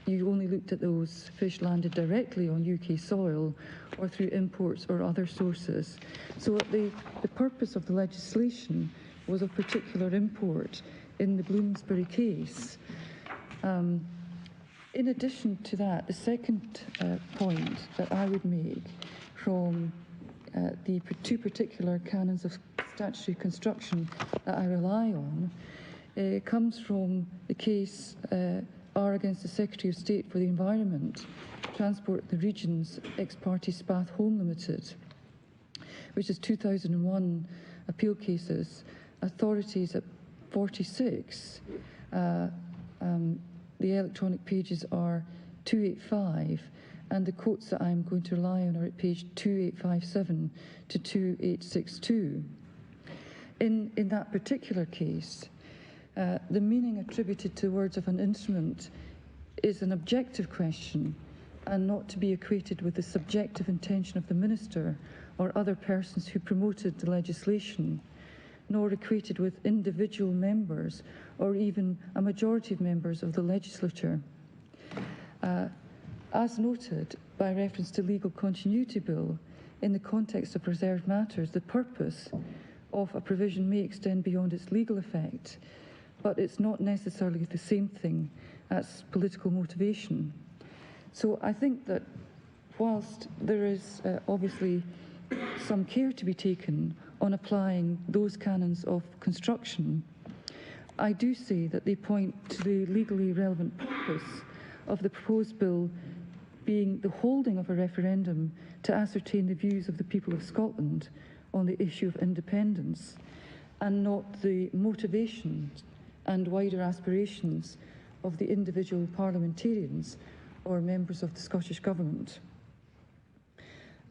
you only looked at those fish landed directly on UK soil or through imports or other sources. So the purpose of the legislation was of particular import in the Bloomsbury case. In addition to that, the second point that I would make from the two particular canons of statutory construction that I rely on comes from the case R against the Secretary of State for the Environment, Transport the Regions, ex parte Spath Home Limited, which is 2001 appeal cases, authorities at 46. The electronic pages are 285, and the quotes that I'm going to rely on are at page 2857 to 2862. In that particular case, the meaning attributed to the words of an instrument is an objective question and not to be equated with the subjective intention of the minister or other persons who promoted the legislation, nor equated with individual members or even a majority of members of the legislature. As noted by reference to legal continuity bill, in the context of preserved matters, the purpose of a provision may extend beyond its legal effect, but it's not necessarily the same thing as political motivation. So I think that whilst there is obviously some care to be taken on applying those canons of construction, I do say that they point to the legally relevant purpose of the proposed bill being the holding of a referendum to ascertain the views of the people of Scotland on the issue of independence, and not the motivations and wider aspirations of the individual parliamentarians or members of the Scottish Government.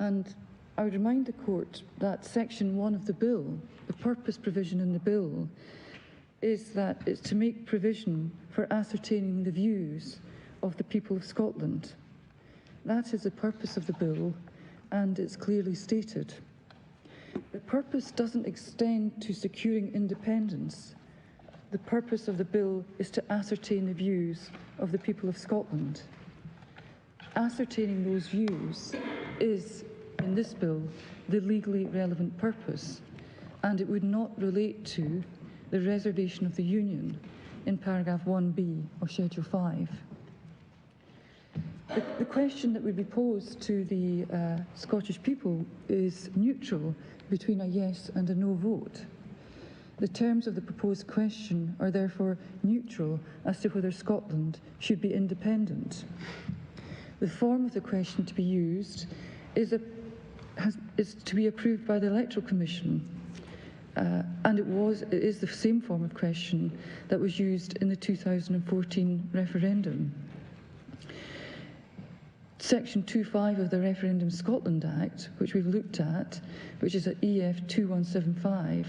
And I would remind the Court that Section 1 of the Bill, the purpose provision in the Bill, is that it's to make provision for ascertaining the views of the people of Scotland. That is the purpose of the Bill, and it's clearly stated. The purpose doesn't extend to securing independence. The purpose of the Bill is to ascertain the views of the people of Scotland. Ascertaining those views is, in this Bill, the legally relevant purpose, and it would not relate to the reservation of the Union in paragraph 1b of Schedule 5. The question that would be posed to the Scottish people is neutral between a yes and a no vote. The terms of the proposed question are therefore neutral as to whether Scotland should be independent. The form of the question to be used is to be approved by the Electoral Commission, and it is the same form of question that was used in the 2014 referendum. Section 2.5 of the Referendum Scotland Act, which we've looked at, which is at EF 2175,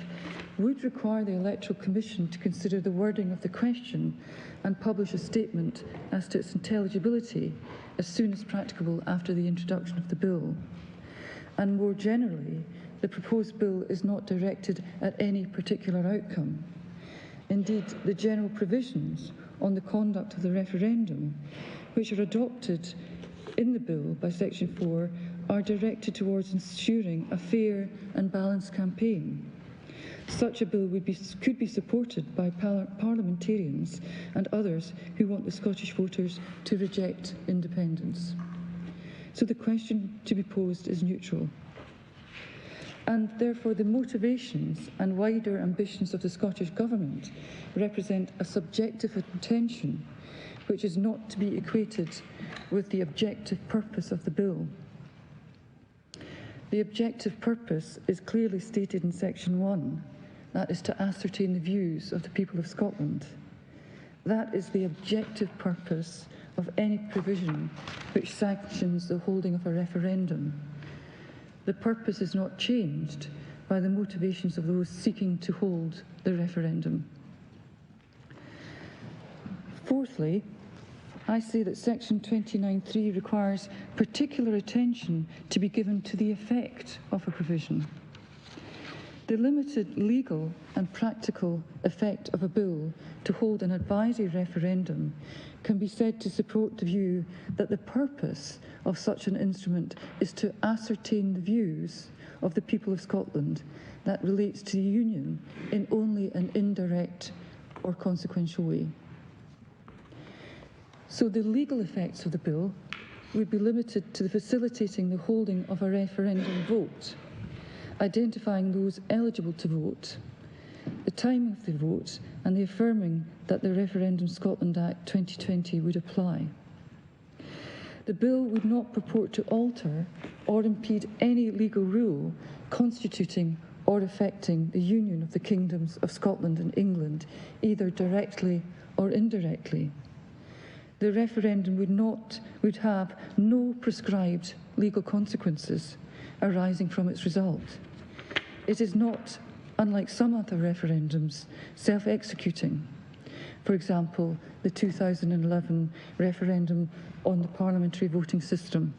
would require the Electoral Commission to consider the wording of the question and publish a statement as to its intelligibility as soon as practicable after the introduction of the bill. And more generally, the proposed bill is not directed at any particular outcome. Indeed, the general provisions on the conduct of the referendum, which are adopted in the bill by Section 4, are directed towards ensuring a fair and balanced campaign. Such a bill could be supported by parliamentarians and others who want the Scottish voters to reject independence. So the question to be posed is neutral. And therefore the motivations and wider ambitions of the Scottish Government represent a subjective intention which is not to be equated with the objective purpose of the bill. The objective purpose is clearly stated in Section 1, that is to ascertain the views of the people of Scotland. That is the objective purpose of any provision which sanctions the holding of a referendum. The purpose is not changed by the motivations of those seeking to hold the referendum. Fourthly, I say that Section 29.3 requires particular attention to be given to the effect of a provision. The limited legal and practical effect of a bill to hold an advisory referendum can be said to support the view that the purpose of such an instrument is to ascertain the views of the people of Scotland that relates to the Union in only an indirect or consequential way. So the legal effects of the bill would be limited to the facilitating the holding of a referendum vote, identifying those eligible to vote, the timing of the vote, and the affirming that the Referendum Scotland Act 2020 would apply. The bill would not purport to alter or impede any legal rule constituting or affecting the union of the kingdoms of Scotland and England, either directly or indirectly. The referendum would have no prescribed legal consequences arising from its result. It is not, unlike some other referendums, self-executing. For example, the 2011 referendum on the parliamentary voting system.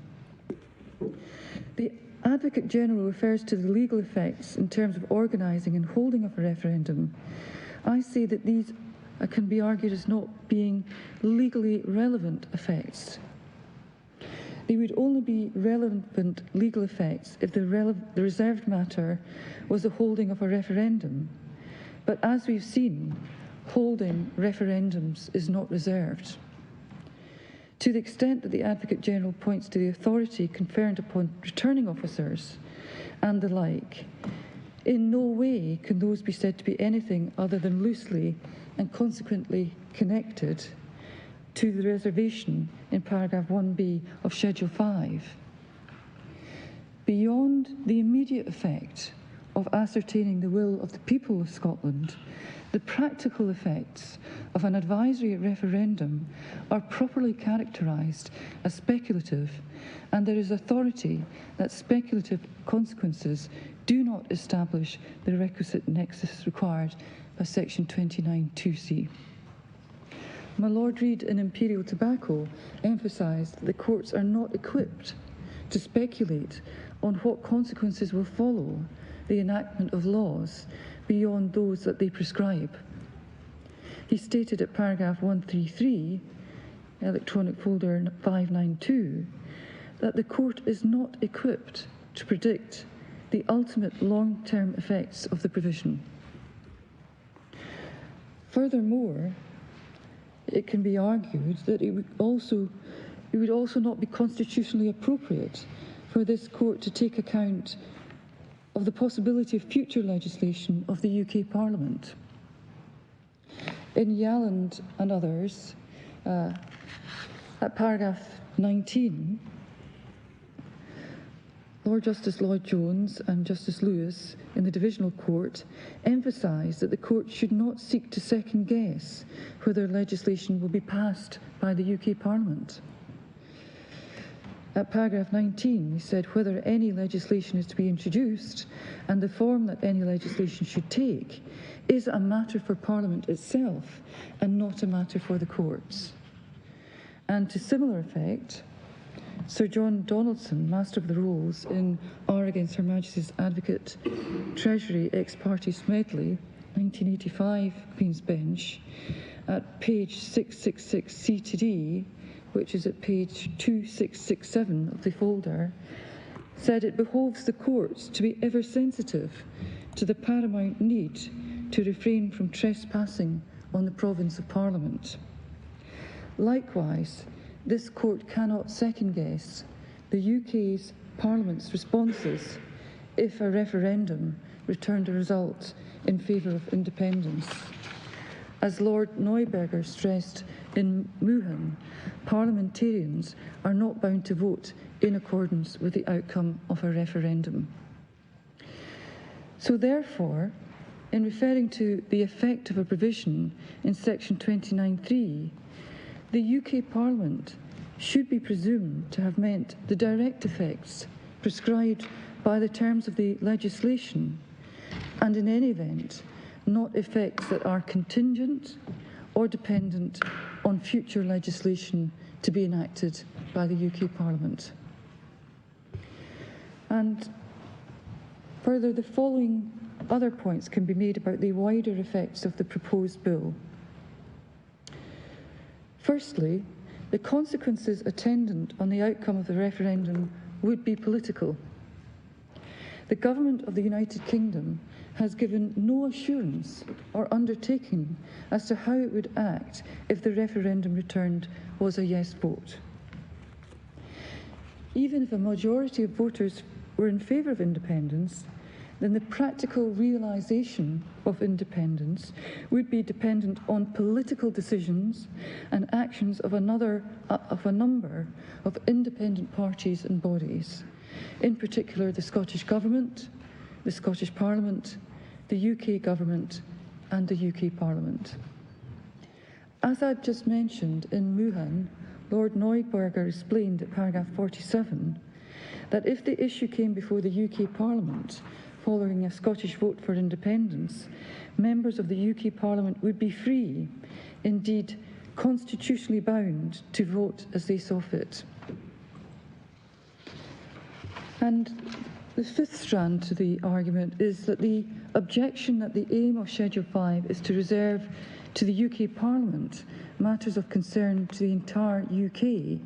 The Advocate General refers to the legal effects in terms of organising and holding of a referendum. I say that these can be argued as not being legally relevant effects. They would only be relevant legal effects if the reserved matter was the holding of a referendum. But as we've seen, holding referendums is not reserved. To the extent that the Advocate General points to the authority conferred upon returning officers and the like, in no way can those be said to be anything other than loosely and consequently connected to the reservation in paragraph 1b of Schedule 5. Beyond the immediate effect of ascertaining the will of the people of Scotland, the practical effects of an advisory referendum are properly characterised as speculative, and there is authority that speculative consequences do not establish the requisite nexus required by section 29(2)(c). My Lord Reid in Imperial Tobacco emphasised that the courts are not equipped to speculate on what consequences will follow the enactment of laws beyond those that they prescribe. He stated at paragraph 133, electronic folder 592, that the court is not equipped to predict the ultimate long-term effects of the provision. Furthermore, it can be argued that it would also not be constitutionally appropriate for this court to take account of the possibility of future legislation of the UK Parliament. In Yalland and others, at paragraph 19, Lord Justice Lloyd Jones and Justice Lewis in the Divisional Court emphasised that the court should not seek to second-guess whether legislation will be passed by the UK Parliament. At paragraph 19, he said whether any legislation is to be introduced and the form that any legislation should take is a matter for Parliament itself and not a matter for the courts. And to similar effect, Sir John Donaldson, Master of the Rolls, in R against Her Majesty's Advocate, Treasury ex partes medley, 1985, Queen's Bench, at page 666 C to D, which is at page 2667 of the folder, said it behoves the courts to be ever sensitive to the paramount need to refrain from trespassing on the province of Parliament. Likewise, this court cannot second-guess the UK's Parliament's responses if a referendum returned a result in favour of independence. As Lord Neuberger stressed in Muhan, parliamentarians are not bound to vote in accordance with the outcome of a referendum. So therefore, in referring to the effect of a provision in section 29(3), the UK Parliament should be presumed to have meant the direct effects prescribed by the terms of the legislation, and in any event, not effects that are contingent or dependent on future legislation to be enacted by the UK Parliament. And further, the following other points can be made about the wider effects of the proposed bill. Firstly, the consequences attendant on the outcome of the referendum would be political. The Government of the United Kingdom has given no assurance or undertaking as to how it would act if the referendum returned was a yes vote. Even if a majority of voters were in favour of independence, then the practical realisation of independence would be dependent on political decisions and actions of a number of independent parties and bodies, in particular the Scottish Government, the Scottish Parliament, the UK Government and the UK Parliament. As I've just mentioned in Muhan, Lord Neuberger explained at paragraph 47 that if the issue came before the UK Parliament following a Scottish vote for independence, members of the UK Parliament would be free, indeed constitutionally bound, to vote as they saw fit. And the fifth strand to the argument is that the objection that the aim of Schedule 5 is to reserve to the UK Parliament matters of concern to the entire UK,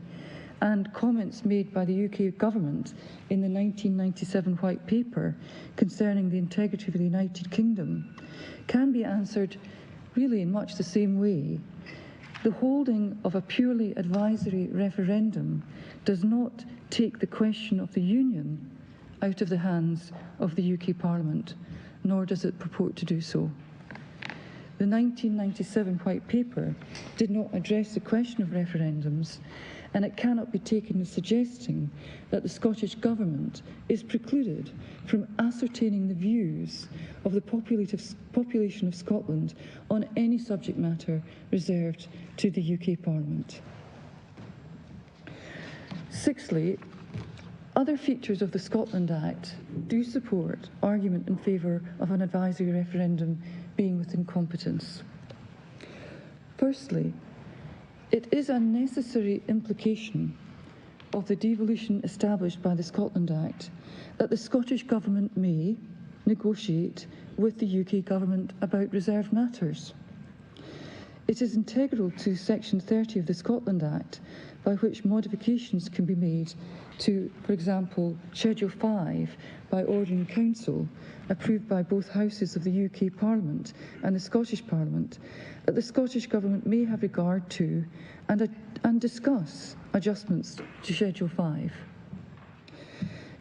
and comments made by the UK Government in the 1997 White Paper concerning the integrity of the United Kingdom can be answered really in much the same way. The holding of a purely advisory referendum does not take the question of the Union out of the hands of the UK Parliament, nor does it purport to do so. the 1997 White Paper did not address the question of referendums, and it cannot be taken as suggesting that the Scottish Government is precluded from ascertaining the views of the population of Scotland on any subject matter reserved to the UK Parliament. Sixthly, other features of the Scotland Act do support argument in favour of an advisory referendum being within competence. Firstly, it is a necessary implication of the devolution established by the Scotland Act that the Scottish Government may negotiate with the UK Government about reserved matters. It is integral to Section 30 of the Scotland Act, by which modifications can be made to, for example, Schedule 5 by order in Council, approved by both houses of the UK Parliament and the Scottish Parliament, that the Scottish Government may have regard to and discuss adjustments to Schedule 5.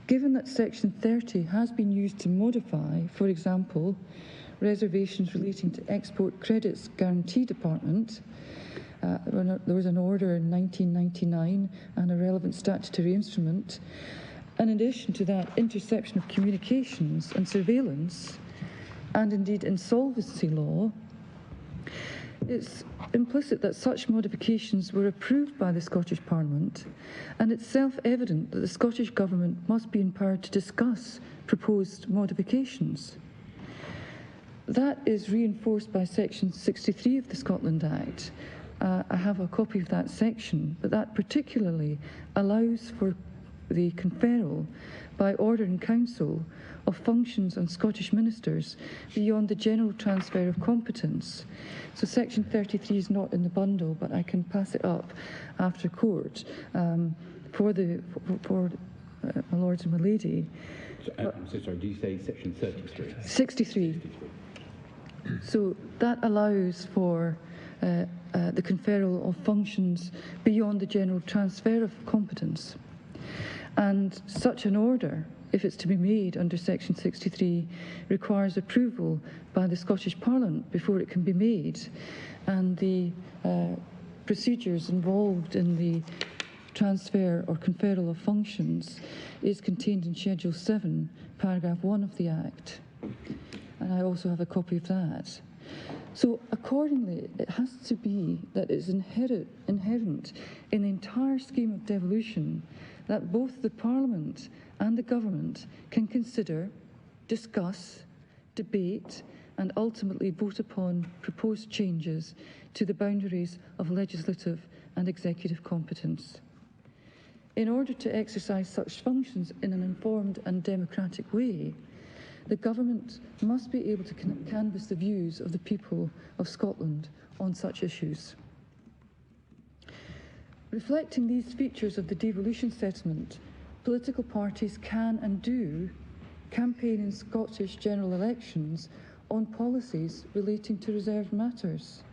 Given that Section 30 has been used to modify, for example, reservations relating to Export Credits Guarantee Department, there was an order in 1999 and a relevant statutory instrument. And in addition to that, interception of communications and surveillance, and indeed insolvency law, it's implicit that such modifications were approved by the Scottish Parliament, and it's self-evident that the Scottish Government must be empowered to discuss proposed modifications. That is reinforced by Section 63 of the Scotland Act. I have a copy of that section, but that particularly allows for the conferral by order in Council of functions on Scottish ministers beyond the general transfer of competence. So Section 33 is not in the bundle, but I can pass it up after court for my lords and my lady. I'm so sorry, did you say Section 33? 63. So that allows for the conferral of functions beyond the general transfer of competence. And such an order, if it's to be made under Section 63, requires approval by the Scottish Parliament before it can be made. And the procedures involved in the transfer or conferral of functions is contained in Schedule 7, paragraph 1 of the Act. And I also have a copy of that. So accordingly, it has to be that it's inherent in the entire scheme of devolution that both the Parliament and the Government can consider, discuss, debate and ultimately vote upon proposed changes to the boundaries of legislative and executive competence. In order to exercise such functions in an informed and democratic way, the Government must be able to canvass the views of the people of Scotland on such issues. Reflecting these features of the devolution settlement, political parties can and do campaign in Scottish general elections on policies relating to reserved matters,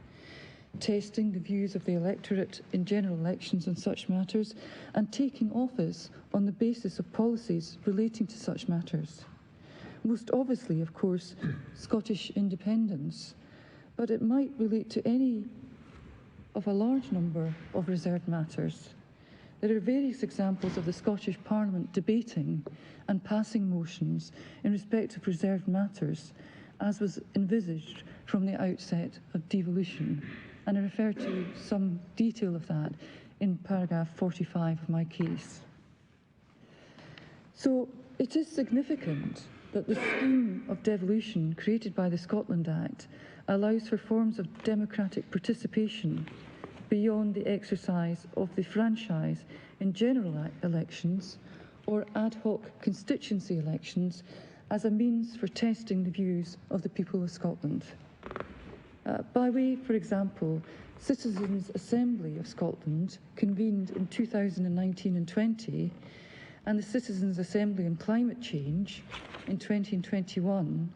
testing the views of the electorate in general elections on such matters, and taking office on the basis of policies relating to such matters. Most obviously, of course, Scottish independence, but it might relate to any of a large number of reserved matters. There are various examples of the Scottish Parliament debating and passing motions in respect of reserved matters, as was envisaged from the outset of devolution, and I refer to some detail of that in paragraph 45 of my case. So it is significant that the scheme of devolution created by the Scotland Act allows for forms of democratic participation beyond the exercise of the franchise in general elections or ad hoc constituency elections as a means for testing the views of the people of Scotland. By way, for example, Citizens' Assembly of Scotland convened in 2019 and 20, and the Citizens' Assembly on Climate Change in 20 and 21,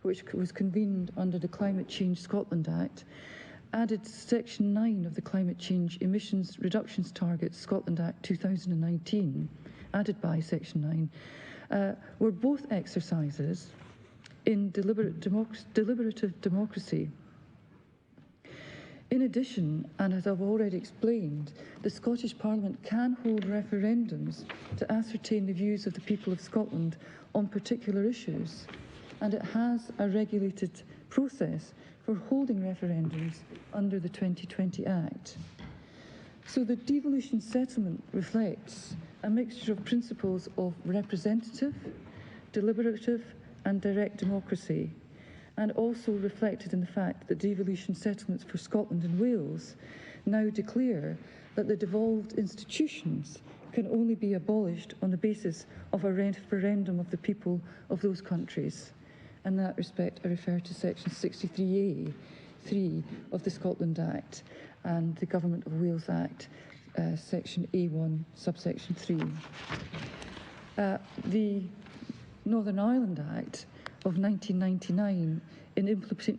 which was convened under the Climate Change Scotland Act, added Section 9 of the Climate Change Emissions Reductions Targets Scotland Act 2019, added by Section 9, were both exercises in deliberative democracy. In addition, and as I've already explained, the Scottish Parliament can hold referendums to ascertain the views of the people of Scotland on particular issues, and it has a regulated process for holding referendums under the 2020 Act. So the devolution settlement reflects a mixture of principles of representative, deliberative and direct democracy, and also reflected in the fact that devolution settlements for Scotland and Wales now declare that the devolved institutions can only be abolished on the basis of a referendum of the people of those countries. In that respect, I refer to section 63A(3) of the Scotland Act and the Government of Wales Act, section A1, subsection 3. The Northern Ireland Act of 1999, in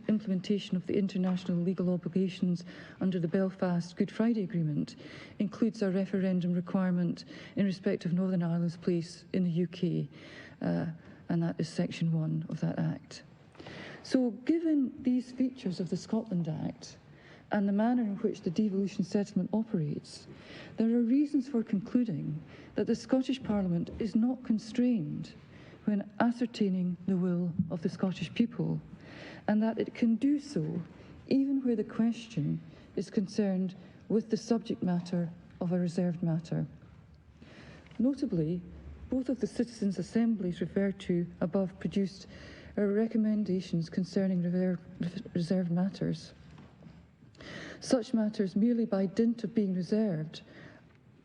implementation of the international legal obligations under the Belfast Good Friday Agreement, includes a referendum requirement in respect of Northern Ireland's place in the UK, and that is section 1 of that Act. So given these features of the Scotland Act and the manner in which the devolution settlement operates, there are reasons for concluding that the Scottish Parliament is not constrained when ascertaining the will of the Scottish people, and that it can do so even where the question is concerned with the subject matter of a reserved matter. Notably, both of the citizens' assemblies referred to above produced recommendations concerning reserved matters. Such matters, merely by dint of being reserved,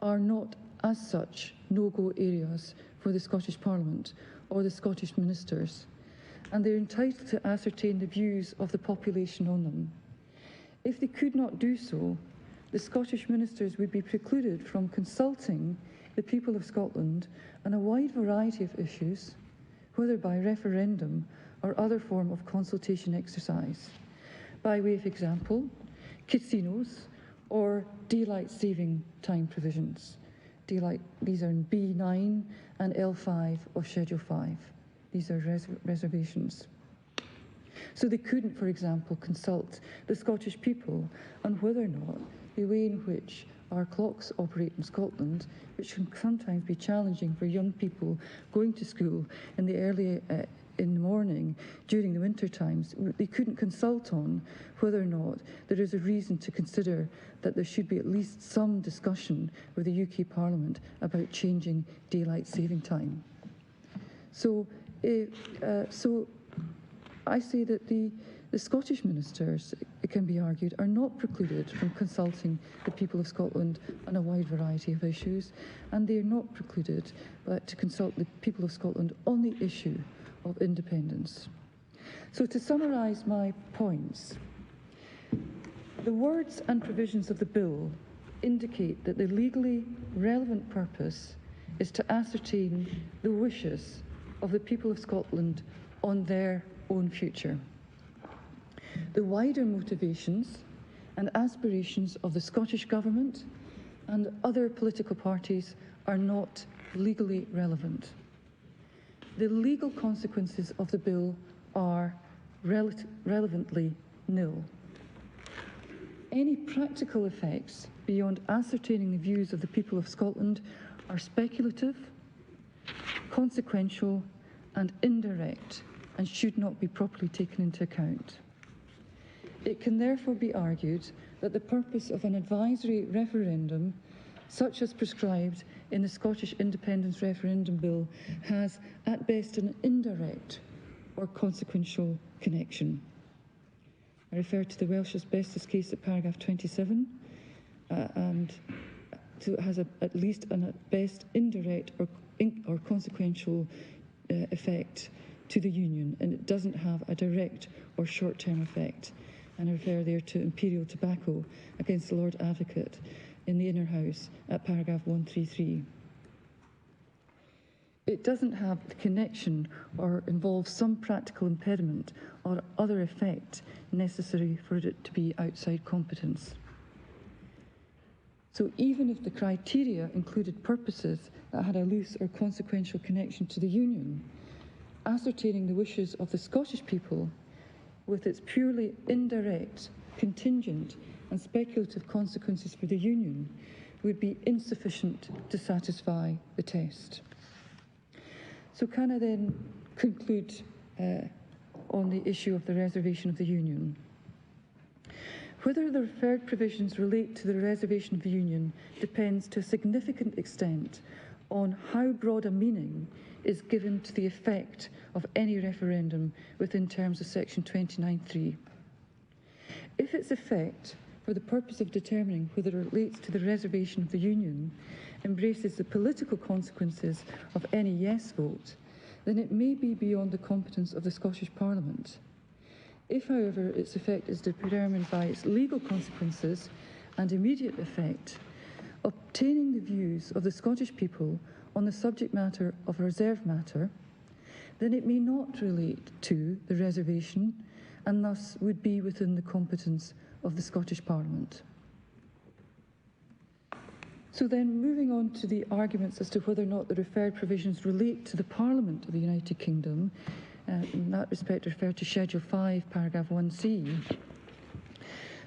are not as such no-go areas for the Scottish Parliament or the Scottish ministers, and they're entitled to ascertain the views of the population on them. If they could not do so, the Scottish ministers would be precluded from consulting the people of Scotland on a wide variety of issues, whether by referendum or other form of consultation exercise. By way of example, casinos or daylight saving time provisions. These are in B9 and L5 of Schedule 5. These are reservations. So they couldn't, for example, consult the Scottish people on whether or not the way in which our clocks operate in Scotland, which can sometimes be challenging for young people going to school in the morning during the winter times, they couldn't consult on whether or not there is a reason to consider that there should be at least some discussion with the UK Parliament about changing daylight saving time. So I say that the Scottish ministers, it can be argued, are not precluded from consulting the people of Scotland on a wide variety of issues, and they are not precluded to consult the people of Scotland on the issue of independence. So to summarise my points, the words and provisions of the bill indicate that the legally relevant purpose is to ascertain the wishes of the people of Scotland on their own future. The wider motivations and aspirations of the Scottish Government and other political parties are not legally relevant. The legal consequences of the bill are relevantly nil. Any practical effects beyond ascertaining the views of the people of Scotland are speculative, consequential and indirect, and should not be properly taken into account. It can therefore be argued that the purpose of an advisory referendum, such as prescribed in the Scottish Independence Referendum Bill, has at best an indirect or consequential connection. I refer to the Welsh asbestos case at paragraph 27, and so it has at least an at best indirect or consequential effect to the Union, and it doesn't have a direct or short-term effect. And I refer there to Imperial tobacco against the Lord Advocate in the Inner House at paragraph 133. It doesn't have the connection or involve some practical impediment or other effect necessary for it to be outside competence. So even if the criteria included purposes that had a loose or consequential connection to the Union, ascertaining the wishes of the Scottish people with its purely indirect, contingent, and speculative consequences for the Union would be insufficient to satisfy the test. So can I then conclude on the issue of the reservation of the Union? Whether the referred provisions relate to the reservation of the Union depends to a significant extent on how broad a meaning is given to the effect of any referendum within terms of section 29(3). If its effect, for the purpose of determining whether it relates to the reservation of the Union, embraces the political consequences of any yes vote, then it may be beyond the competence of the Scottish Parliament. If, however, its effect is determined by its legal consequences and immediate effect, obtaining the views of the Scottish people on the subject matter of a reserved matter, then it may not relate to the reservation and thus would be within the competence of the Scottish Parliament. So then, moving on to the arguments as to whether or not the referred provisions relate to the Parliament of the United Kingdom, in that respect refer to Schedule 5, Paragraph 1c.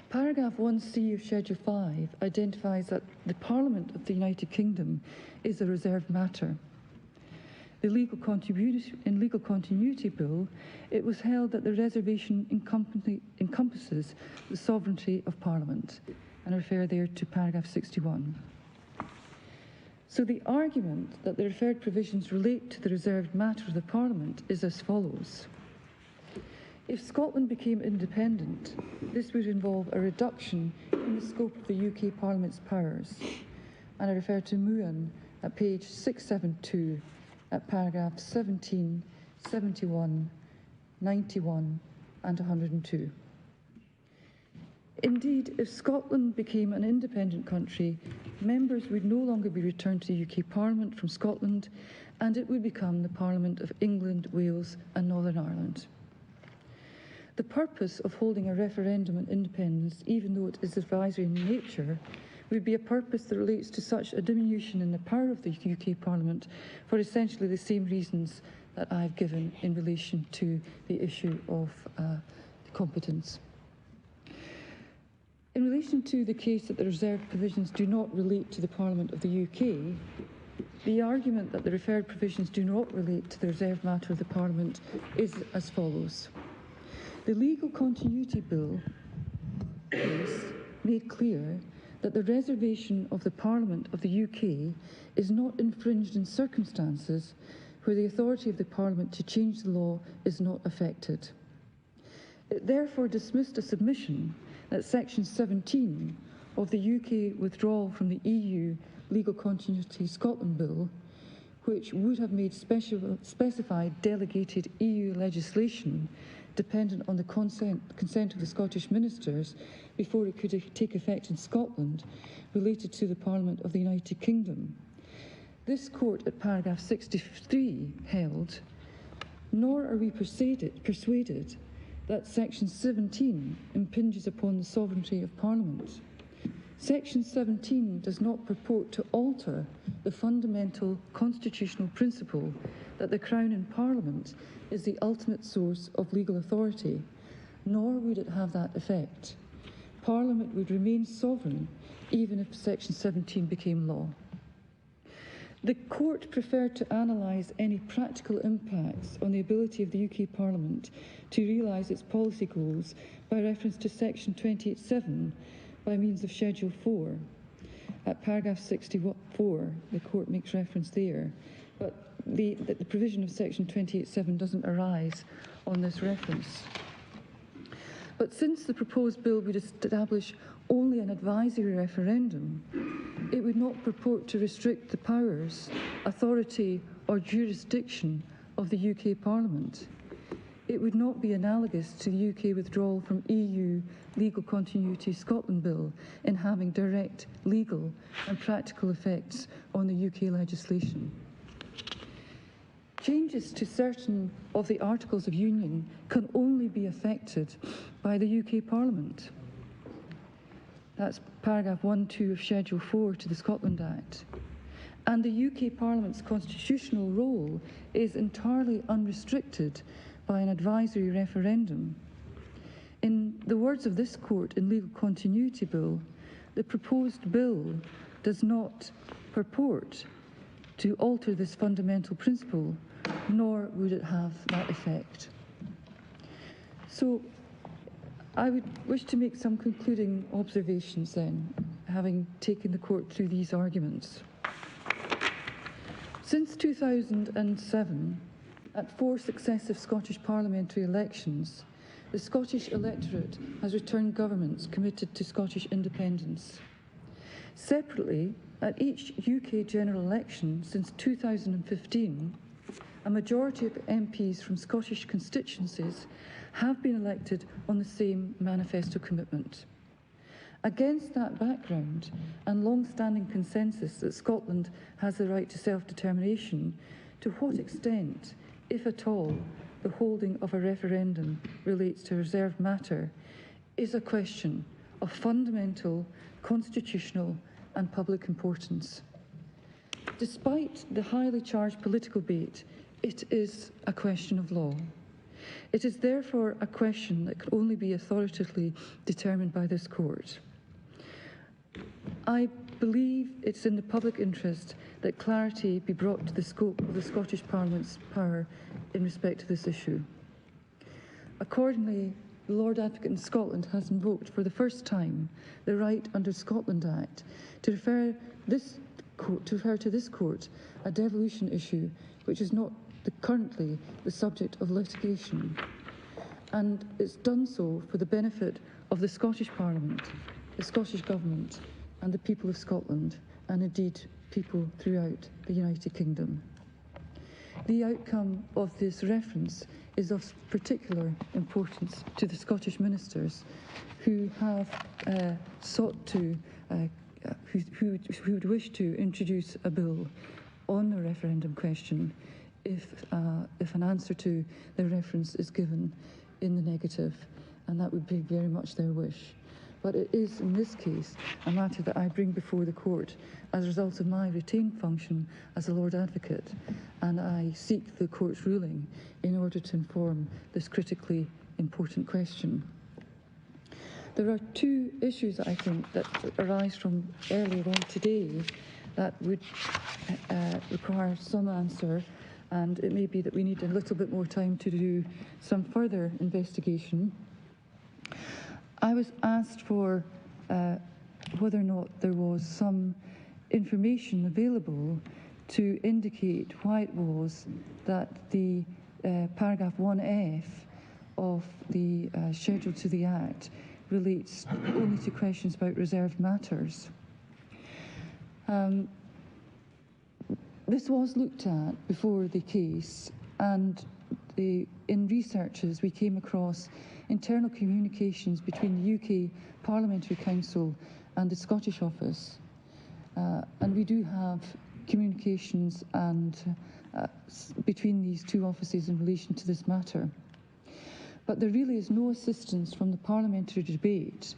Paragraph 1c of Schedule 5 identifies that the Parliament of the United Kingdom is a reserved matter. In Legal Continuity Bill, it was held that the reservation encompasses the sovereignty of Parliament, and I refer there to Paragraph 61. So the argument that the referred provisions relate to the reserved matter of the Parliament is as follows. If Scotland became independent, this would involve a reduction in the scope of the UK Parliament's powers, and I refer to Muan at page 672 at paragraphs 17, 71, 91 and 102. Indeed, if Scotland became an independent country, members would no longer be returned to the UK Parliament from Scotland, and it would become the Parliament of England, Wales and Northern Ireland. The purpose of holding a referendum on independence, even though it is advisory in nature, would be a purpose that relates to such a diminution in the power of the UK Parliament for essentially the same reasons that I've given in relation to the issue of competence. In relation to the case that the reserved provisions do not relate to the Parliament of the UK, the argument that the referred provisions do not relate to the reserved matter of the Parliament is as follows. The Legal Continuity Bill case made clear that the reservation of the Parliament of the UK is not infringed in circumstances where the authority of the Parliament to change the law is not affected. It therefore dismissed a submission that Section 17 of the UK withdrawal from the EU Legal Continuity Scotland Bill, which would have made specified delegated EU legislation dependent on the consent of the Scottish ministers before it could take effect in Scotland, related to the Parliament of the United Kingdom. This court at paragraph 63 held, nor are we persuaded that Section 17 impinges upon the sovereignty of Parliament. Section 17 does not purport to alter the fundamental constitutional principle that the Crown and Parliament is the ultimate source of legal authority, nor would it have that effect. Parliament would remain sovereign even if Section 17 became law. The court preferred to analyse any practical impacts on the ability of the UK Parliament to realise its policy goals by reference to Section 28(7 by means of Schedule 4. At paragraph 64, the court makes reference there, but the provision of Section 28(7 doesn't arise on this reference. But since the proposed bill would establish only an advisory referendum, it would not purport to restrict the powers, authority or jurisdiction of the UK Parliament. It would not be analogous to the UK withdrawal from EU Legal Continuity Scotland Bill in having direct legal and practical effects on the UK legislation. Changes to certain of the Articles of Union can only be effected by the UK Parliament. That's paragraph 1(2) of Schedule 4 to the Scotland Act. And the UK Parliament's constitutional role is entirely unrestricted by an advisory referendum. In the words of this court in Legal Continuity Bill, the proposed bill does not purport to alter this fundamental principle, nor would it have that effect. So I would wish to make some concluding observations then, having taken the court through these arguments. Since 2007, at 4 successive Scottish parliamentary elections, the Scottish electorate has returned governments committed to Scottish independence. Separately, at each UK general election since 2015, a majority of MPs from Scottish constituencies have been elected on the same manifesto commitment. Against that background and long-standing consensus that Scotland has the right to self-determination, to what extent, if at all, the holding of a referendum relates to a reserved matter is a question of fundamental, constitutional and public importance. Despite the highly charged political debate, it is a question of law. It is therefore a question that can only be authoritatively determined by this court. I believe it's in the public interest that clarity be brought to the scope of the Scottish Parliament's power in respect to this issue. Accordingly, the Lord Advocate in Scotland has invoked for the first time the right under Scotland Act to refer to this court a devolution issue which is not currently the subject of litigation, and it's done so for the benefit of the Scottish Parliament, the Scottish Government and the people of Scotland, and indeed people throughout the United Kingdom. The outcome of this reference is of particular importance to the Scottish ministers who have sought to, who would wish to introduce a bill on the referendum question if an answer to the reference is given in the negative, and that would be very much their wish. But it is, in this case, a matter that I bring before the court as a result of my retained function as a Lord Advocate, and I seek the court's ruling in order to inform this critically important question. There are 2 issues, I think, that arise from earlier on today that would require some answer, and it may be that we need a little bit more time to do some further investigation. I was asked for whether or not there was some information available to indicate why it was that the paragraph 1F of the schedule to the Act relates only to questions about reserved matters. This was looked at before the case, and in researches we came across internal communications between the UK Parliamentary Council and the Scottish Office, and we do have communications between these 2 offices in relation to this matter. But there really is no assistance from the parliamentary debate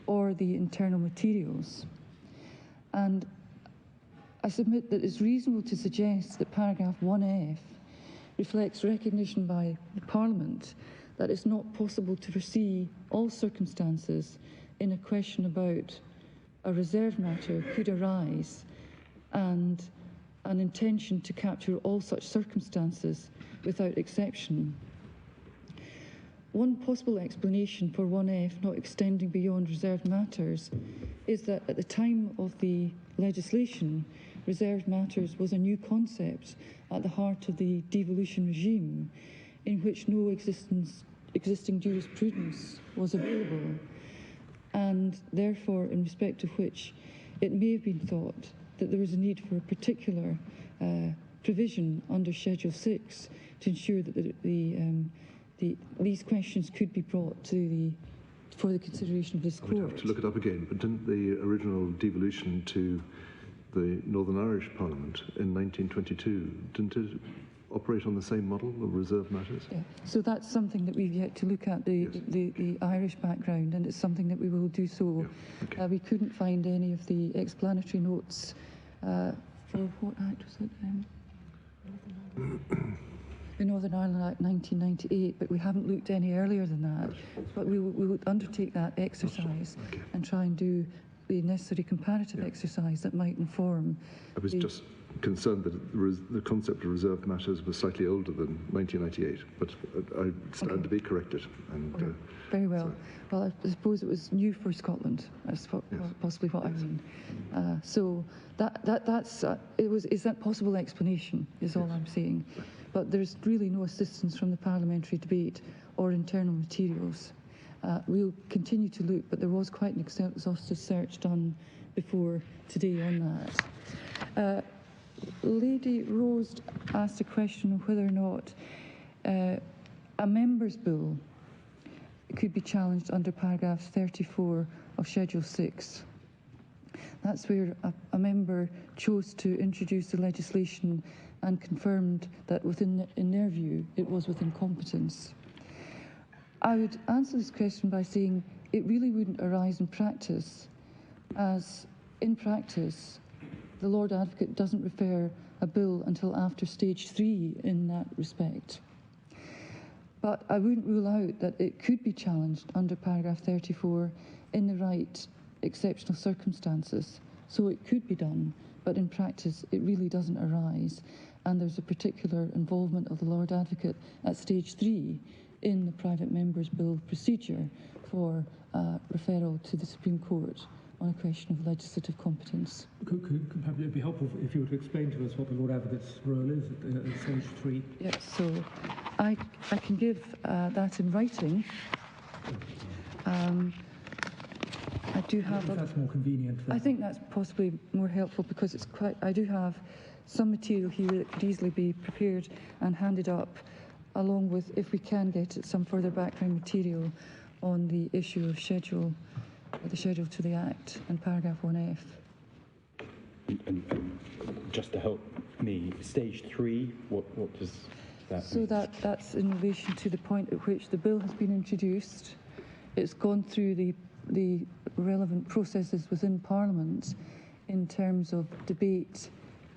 or the internal materials. And I submit that it's reasonable to suggest that paragraph 1F reflects recognition by the Parliament that it's not possible to foresee all circumstances in a question about a reserved matter could arise, and an intention to capture all such circumstances without exception. One possible explanation for 1F not extending beyond reserved matters is that at the time of the legislation, reserved matters was a new concept at the heart of the devolution regime, in which no existing jurisprudence was available, and therefore in respect of which it may have been thought that there was a need for a particular provision under Schedule 6 to ensure that these questions could be brought for the consideration of this court. I would have to look it up again, but didn't the original devolution to the Northern Irish Parliament in 1922, didn't it operate on the same model of reserved matters? Yeah. So that's something that we've yet to look at, the Irish background, and it's something that we will do so. Yeah. Okay. We couldn't find any of the explanatory notes for what act was it? the Northern Ireland Act 1998, but we haven't looked any earlier than that. But we will undertake that exercise and try and do the necessary comparative exercise that might inform. I was just concerned that the concept of reserved matters was slightly older than 1998, but I stand to be corrected. And very well. Well, I suppose it was new for Scotland. That's possibly what I mean. So that's is that possible explanation? Is all I'm saying. But there's really no assistance from the parliamentary debate or internal materials. We'll continue to look, but there was quite an exhaustive search done before today on that. Lady Rose asked a question of whether or not a member's bill could be challenged under paragraph 34 of Schedule 6. That's where a member chose to introduce the legislation and confirmed that in their view, it was within competence. I would answer this question by saying it really wouldn't arise in practice, as in practice, the Lord Advocate doesn't refer a bill until after stage 3 in that respect. But I wouldn't rule out that it could be challenged under paragraph 34 in the right exceptional circumstances. So it could be done, but in practice it really doesn't arise. And there's a particular involvement of the Lord Advocate at stage 3 in the private member's bill procedure for referral to the Supreme Court on a question of legislative competence. Could it be helpful if you were to explain to us what the Lord Advocate's role is at stage 3? Yes, so I can give that in writing. I do have. If that's more convenient. I think that's possibly more helpful because it's quite. I do have some material here that could easily be prepared and handed up, along with, if we can get it, some further background material on the issue of the schedule to the Act and paragraph 1F. And just to help me, stage 3, what does that So mean? that's in relation to the point at which the bill has been introduced. It's gone through the relevant processes within Parliament in terms of debate,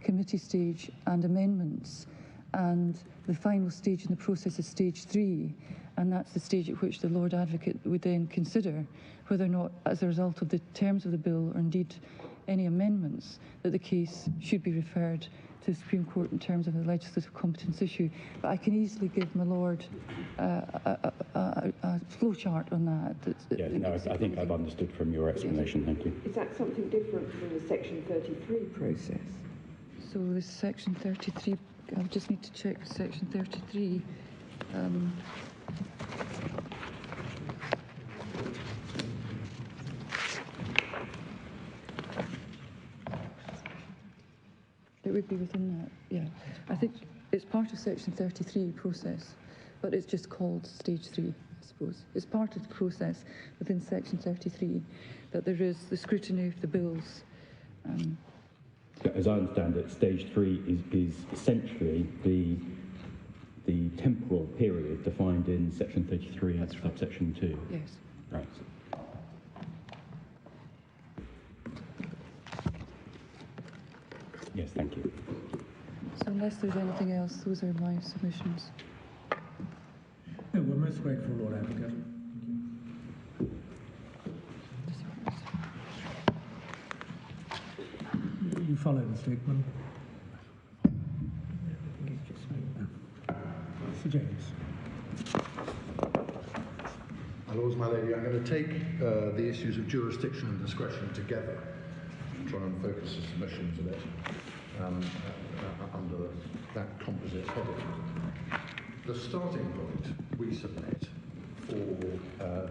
committee stage and amendments. And the final stage in the process is stage 3, and that's the stage at which the Lord Advocate would then consider whether or not, as a result of the terms of the bill, or indeed any amendments, that the case should be referred to the Supreme Court in terms of a legislative competence issue. But I can easily give my Lord a flowchart on that. Yeah, no, I think I've understood from your explanation. Thank you. Is that something different from the Section 33 process? So this Section 33, I just need to check with Section 33. It would be within that, yeah. I think it's part of Section 33 process, but it's just called Stage 3, I suppose. It's part of the process within Section 33 that there is the scrutiny of the bills. As I understand it, stage 3 is essentially the temporal period defined in Section 33, subsection 2. Yes. Right. Yes, thank you. So unless there's anything else, those are my submissions. No, we're most grateful, Lord Advocate. You follow the statement. Sir James. My Lords, my Lady, I'm going to take the issues of jurisdiction and discretion together and try and focus the submissions a bit under that composite heading. The starting point we submit for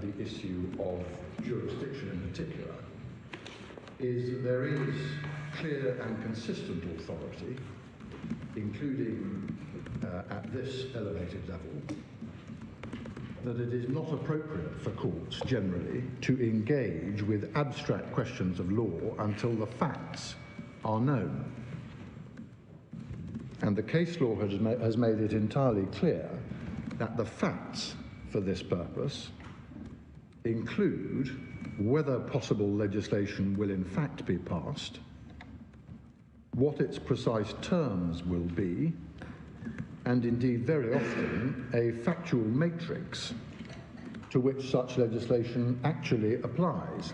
the issue of jurisdiction in particular is that there is clear and consistent authority, including at this elevated level, that it is not appropriate for courts generally to engage with abstract questions of law until the facts are known. And the case law has made it entirely clear that the facts for this purpose include whether possible legislation will in fact be passed, what its precise terms will be, and indeed very often a factual matrix to which such legislation actually applies.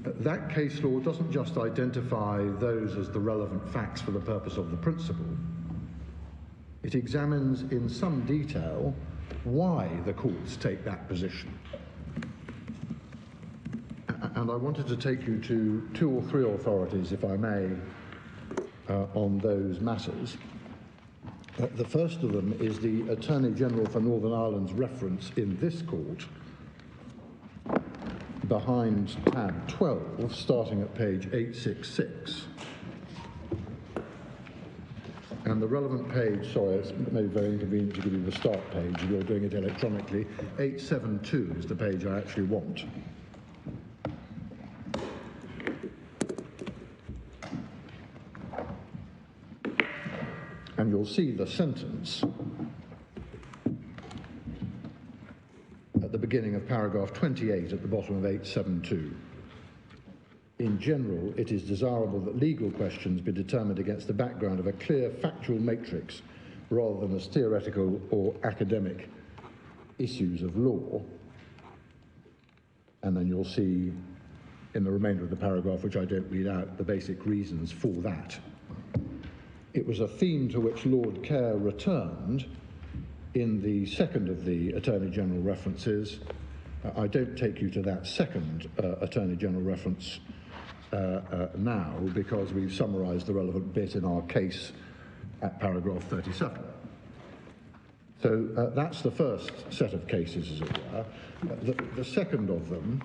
That case law doesn't just identify those as the relevant facts for the purpose of the principle. It examines in some detail why the courts take that position. And I wanted to take you to 2 or 3 authorities, if I may, on those matters. The first of them is the Attorney General for Northern Ireland's reference in this court behind tab 12, starting at page 866. And the relevant page, sorry, it's maybe very inconvenient to give you the start page if you're doing it electronically. 872 is the page I actually want. And you'll see the sentence at the beginning of paragraph 28 at the bottom of 872. In general, it is desirable that legal questions be determined against the background of a clear factual matrix rather than as theoretical or academic issues of law. And then you'll see in the remainder of the paragraph, which I don't read out, the basic reasons for that. It was a theme to which Lord Kerr returned in the second of the Attorney General references. I don't take you to that second Attorney General reference now, because we've summarised the relevant bit in our case at paragraph 37. So that's the first set of cases, as it were. The second of them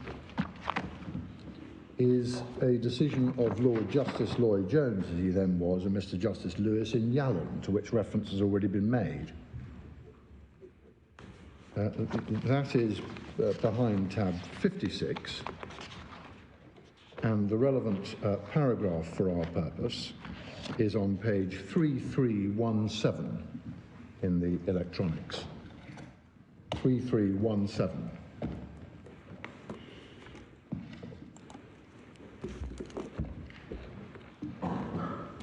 is a decision of Lord Justice Lloyd Jones, as he then was, and Mr. Justice Lewis in Yallen, to which reference has already been made. That is behind tab 56, and the relevant paragraph for our purpose is on page 3317 in the electronics. 3317.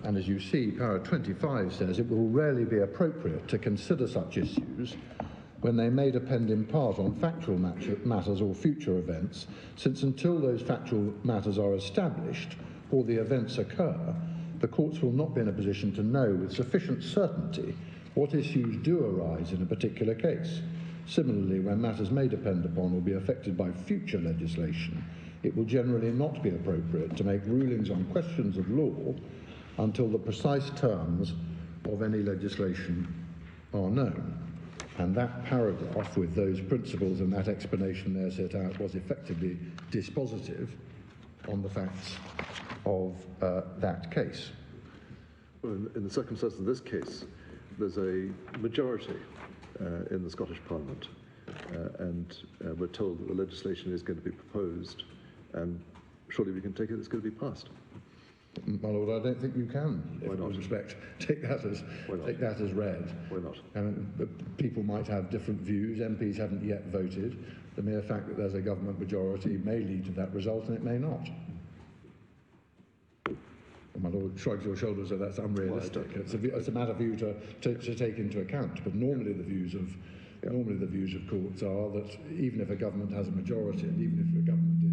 And as you see, para 25 says it will rarely be appropriate to consider such issues when they may depend in part on factual matters or future events, since until those factual matters are established or the events occur, the courts will not be in a position to know with sufficient certainty what issues do arise in a particular case. Similarly, when matters may depend upon or be affected by future legislation, it will generally not be appropriate to make rulings on questions of law until the precise terms of any legislation are known. And that paragraph, with those principles and that explanation there set out, was effectively dispositive on the facts of that case. Well, in the circumstances of this case, there's a majority in the Scottish Parliament, and we're told that the legislation is going to be proposed, and surely we can take it it's going to be passed. My Lord, I don't think you can, Why not? with respect, take that as read. Why not? People might have different views. MPs haven't yet voted. The mere fact that there's a government majority may lead to that result, and it may not. My Lord shrugs your shoulders, so that's unrealistic. It's a matter for you to take into account. But normally the views of courts are that even if a government has a majority, and even if a government is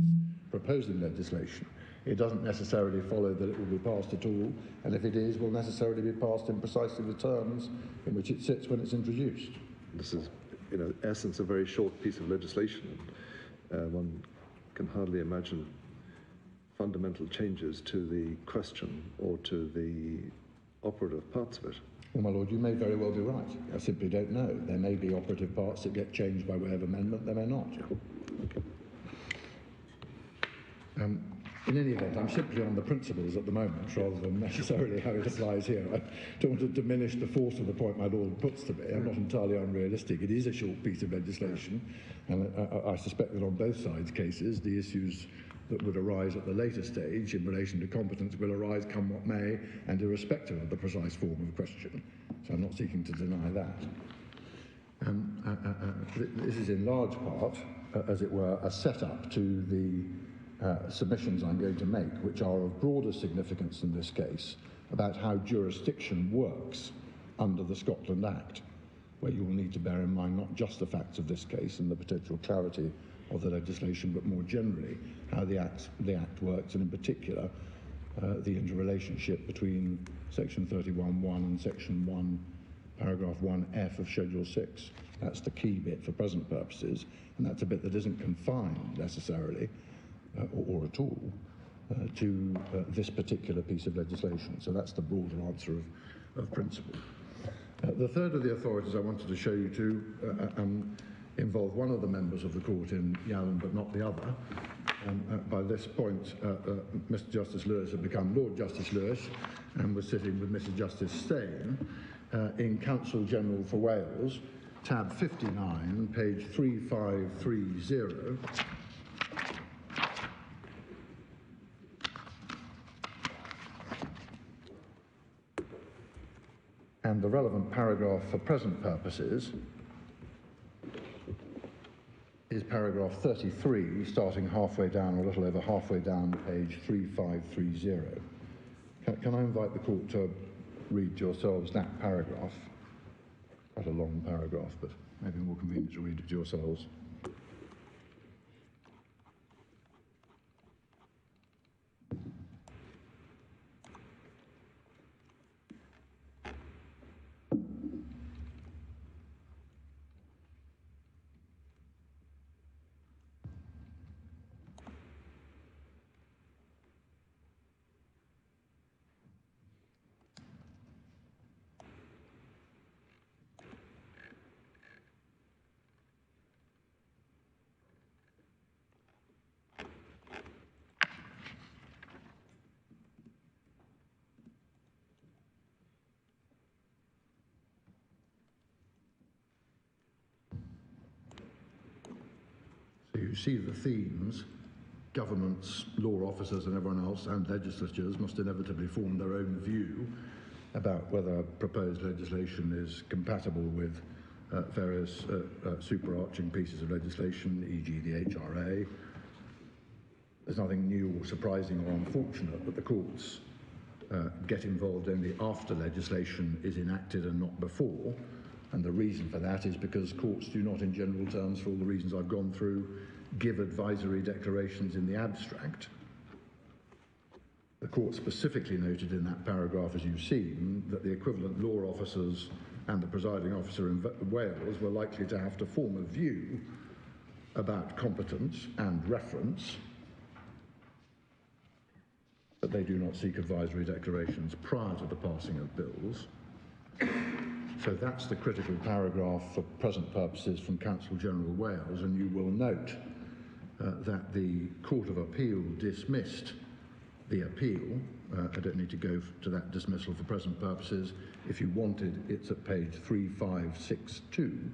proposing legislation, it doesn't necessarily follow that it will be passed at all, and if it is, will necessarily be passed in precisely the terms in which it sits when it's introduced. This is, in essence, a very short piece of legislation. One can hardly imagine fundamental changes to the question or to the operative parts of it. Well, my Lord, you may very well be right. I simply don't know. There may be operative parts that get changed by way of amendment, there may not. In any event, I'm simply on the principles at the moment rather than necessarily how it applies here. I don't want to diminish the force of the point my Lord puts to me. I'm not entirely unrealistic. It is a short piece of legislation, and I suspect that on both sides' cases, the issues that would arise at the later stage in relation to competence will arise come what may, and irrespective of the precise form of the question. So I'm not seeking to deny that. This is in large part, as it were, a setup to the submissions I'm going to make, which are of broader significance in this case, about how jurisdiction works under the Scotland Act, where you will need to bear in mind not just the facts of this case and the potential clarity of the legislation, but more generally how the Act works, and in particular the interrelationship between Section 31(1) and Section 1, Paragraph 1F of Schedule 6. That's the key bit for present purposes, and that's a bit that isn't confined necessarily, or at all, to this particular piece of legislation. So that's the broader answer of principle. The third of the authorities I wanted to show you to involve one of the members of the court in Yallen, but not the other. By this point, Mr. Justice Lewis had become Lord Justice Lewis and was sitting with Mrs. Justice Steyn in Counsel General for Wales, tab 59, page 3530. And the relevant paragraph for present purposes is paragraph 33, starting halfway down, or a little over halfway down, page 3530. Can I invite the court to read to yourselves that paragraph? Quite a long paragraph, but maybe more convenient to read it to yourselves. So you see the themes. Governments, law officers and everyone else, and legislatures must inevitably form their own view about whether proposed legislation is compatible with various superarching pieces of legislation, e.g. the HRA. There's nothing new or surprising or unfortunate that the courts get involved only after legislation is enacted and not before. And the reason for that is because courts do not, in general terms, for all the reasons I've gone through, give advisory declarations in the abstract. The court specifically noted in that paragraph, as you've seen, that the equivalent law officers and the presiding officer in Wales were likely to have to form a view about competence and reference, but they do not seek advisory declarations prior to the passing of bills. So that's the critical paragraph for present purposes from Counsel General Wales, and you will note that the Court of Appeal dismissed the appeal. I don't need to go to that dismissal for present purposes. If you wanted, it's at page 3562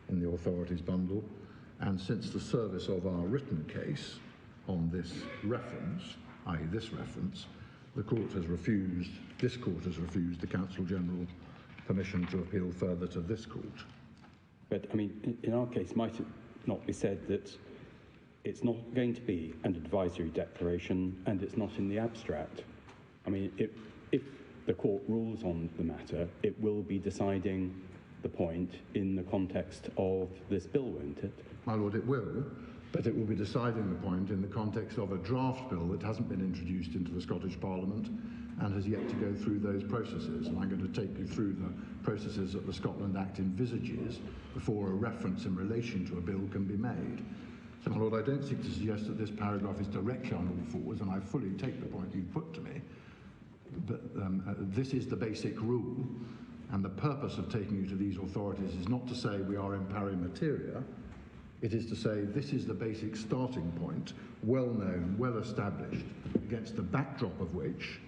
in the authorities bundle. And since the service of our written case on this reference, i.e. this reference, this court has refused the Counsel General permission to appeal further to this court. But, I mean, in our case, might it not be said that it's not going to be an advisory declaration and it's not in the abstract? I mean, if the court rules on the matter, it will be deciding the point in the context of this bill, won't it? My Lord, it will, but it will be deciding the point in the context of a draft bill that hasn't been introduced into the Scottish Parliament and has yet to go through those processes. And I'm going to take you through the processes that the Scotland Act envisages before a reference in relation to a bill can be made. So, my Lord, I don't seek to suggest that this paragraph is directly on all fours, and I fully take the point you put to me. But this is the basic rule, and the purpose of taking you to these authorities is not to say we are in pari materia. It is to say this is the basic starting point, well known, well established, against the backdrop of which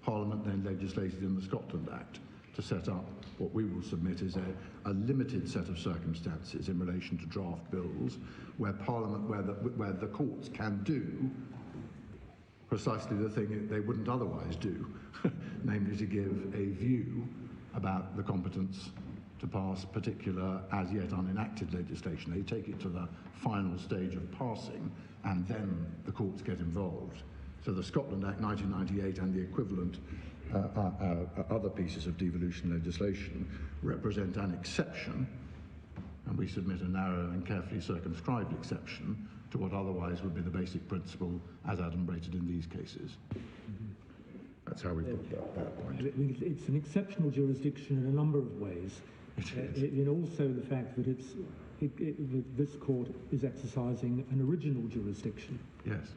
Parliament then legislated in the Scotland Act to set up what we will submit is a limited set of circumstances in relation to draft bills where Parliament, where the courts can do precisely the thing they wouldn't otherwise do, namely to give a view about the competence to pass particular as yet unenacted legislation. They take it to the final stage of passing and then the courts get involved. So the Scotland Act 1998 and the equivalent other pieces of devolution legislation represent an exception, and we submit a narrow and carefully circumscribed exception to what otherwise would be the basic principle as adumbrated in these cases. That's how we put that point. It's an exceptional jurisdiction in a number of ways. In also the fact that that this court is exercising an original jurisdiction. Yes.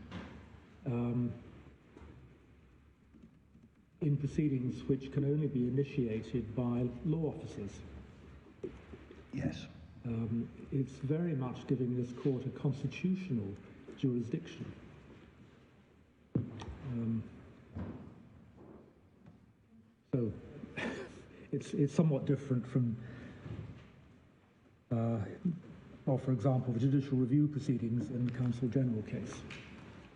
In proceedings which can only be initiated by law officers. Yes. It's very much giving this court a constitutional jurisdiction. So it's somewhat different from, for example, the judicial review proceedings in the Counsel General case.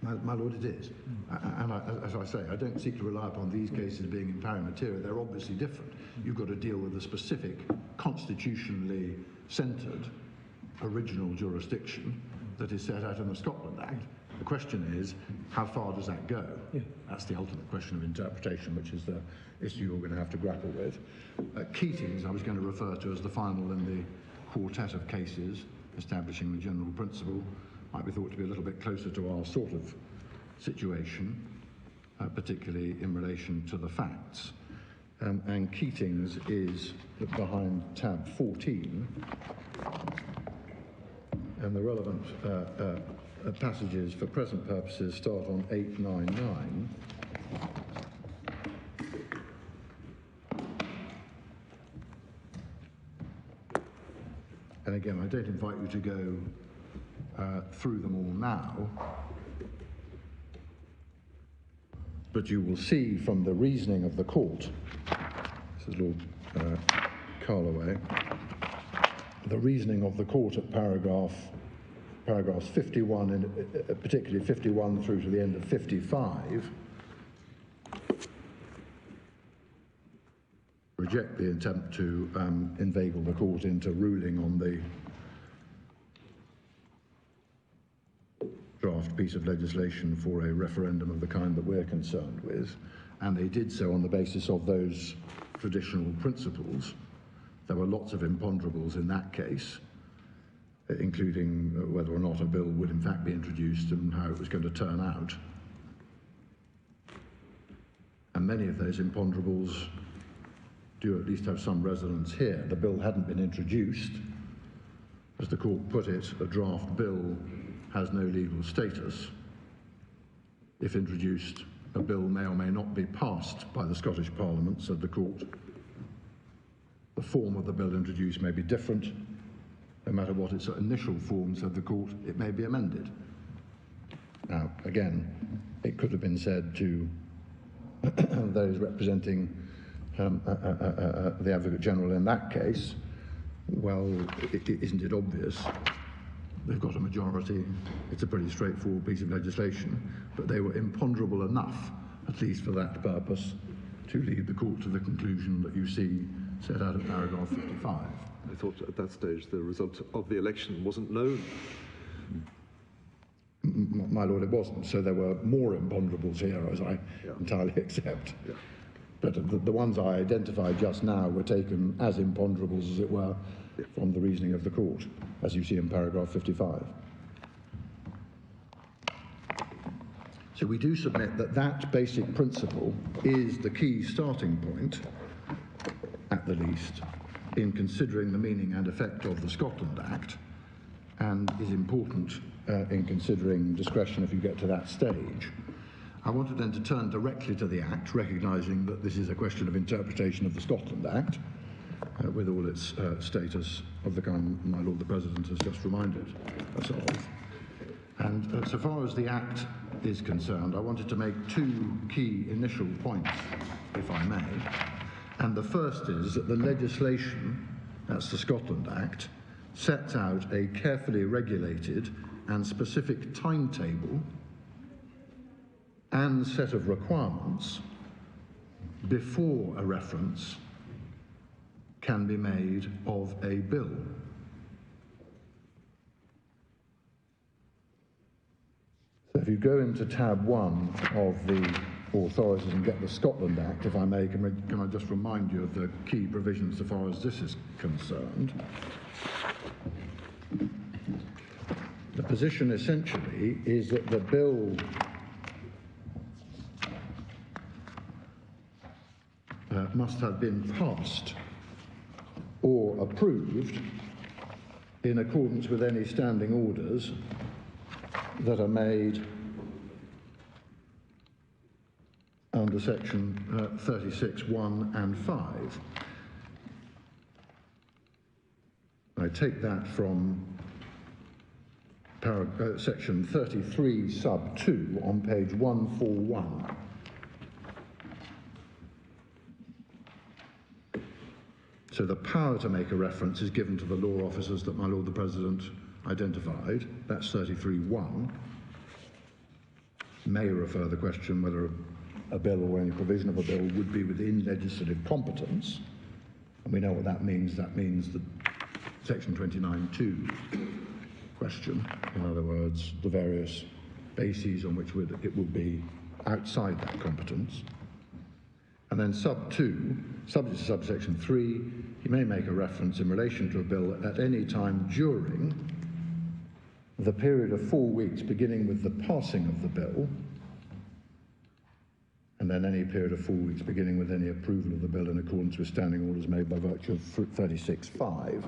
My Lord, it is. And as I say, I don't seek to rely upon these cases being in pari materia. They're obviously different. You've got to deal with a specific, constitutionally centred, original jurisdiction that is set out in the Scotland Act. The question is, how far does that go? Yeah. That's the ultimate question of interpretation, which is the issue we're going to have to grapple with. Keating's, I was going to refer to as the final in the quartet of cases establishing the general principle, might be thought to be a little bit closer to our sort of situation, particularly in relation to the facts. And Keating's is behind tab 14, and the relevant passages for present purposes start on 899. And again, I don't invite you to go through them all now, but you will see from the reasoning of the court, this is Lord Carloway, the reasoning of the court at paragraphs 51, and particularly 51 through to the end of 55, reject the attempt to inveigle the court into ruling on the draft piece of legislation for a referendum of the kind that we're concerned with, and they did so on the basis of those traditional principles. There were lots of imponderables in that case, including whether or not a bill would in fact be introduced and how it was going to turn out. And many of those imponderables do at least have some resonance here. The bill hadn't been introduced. As the court put it, a draft bill has no legal status. If introduced, a bill may or may not be passed by the Scottish Parliament, said the court. The form of the bill introduced may be different. No matter what its initial form, said the court, it may be amended. Now, again, it could have been said to those representing the Advocate General in that case, well, isn't it obvious? They've got a majority. It's a pretty straightforward piece of legislation, but they were imponderable enough, at least for that purpose, to lead the court to the conclusion that you see set out in paragraph 55. I thought at that stage the result of the election wasn't known. My Lord, it wasn't. So there were more imponderables here, as I entirely accept. Yeah. But the ones I identified just now were taken as imponderables, as it were, from the reasoning of the court, as you see in paragraph 55. So we do submit that that basic principle is the key starting point, at the least, in considering the meaning and effect of the Scotland Act, and is important in considering discretion if you get to that stage. I wanted then to turn directly to the Act, recognising that this is a question of interpretation of the Scotland Act, with all its status of the kind my Lord the President has just reminded us of. And so far as the Act is concerned, I wanted to make two key initial points, if I may. And the first is that the legislation, that's the Scotland Act, sets out a carefully regulated and specific timetable and set of requirements before a reference can be made of a bill. So if you go into tab 1 of the authorities and get the Scotland Act, if I may, can I just remind you of the key provisions so far as this is concerned? The position essentially is that the bill must have been passed or approved in accordance with any standing orders that are made under section 36(1) and 5. I take that from section 33 sub 2 on page 141. So the power to make a reference is given to the law officers that my Lord the President identified. That's 33(1). May refer the question whether a bill or any provision of a bill would be within legislative competence. And we know what that means. That means the section 29(2) question. In other words, the various bases on which it would be outside that competence. And then sub 2, subject to subsection 3, he may make a reference in relation to a bill at any time during the period of 4 weeks beginning with the passing of the bill, and then any period of 4 weeks beginning with any approval of the bill in accordance with standing orders made by virtue of 36(5),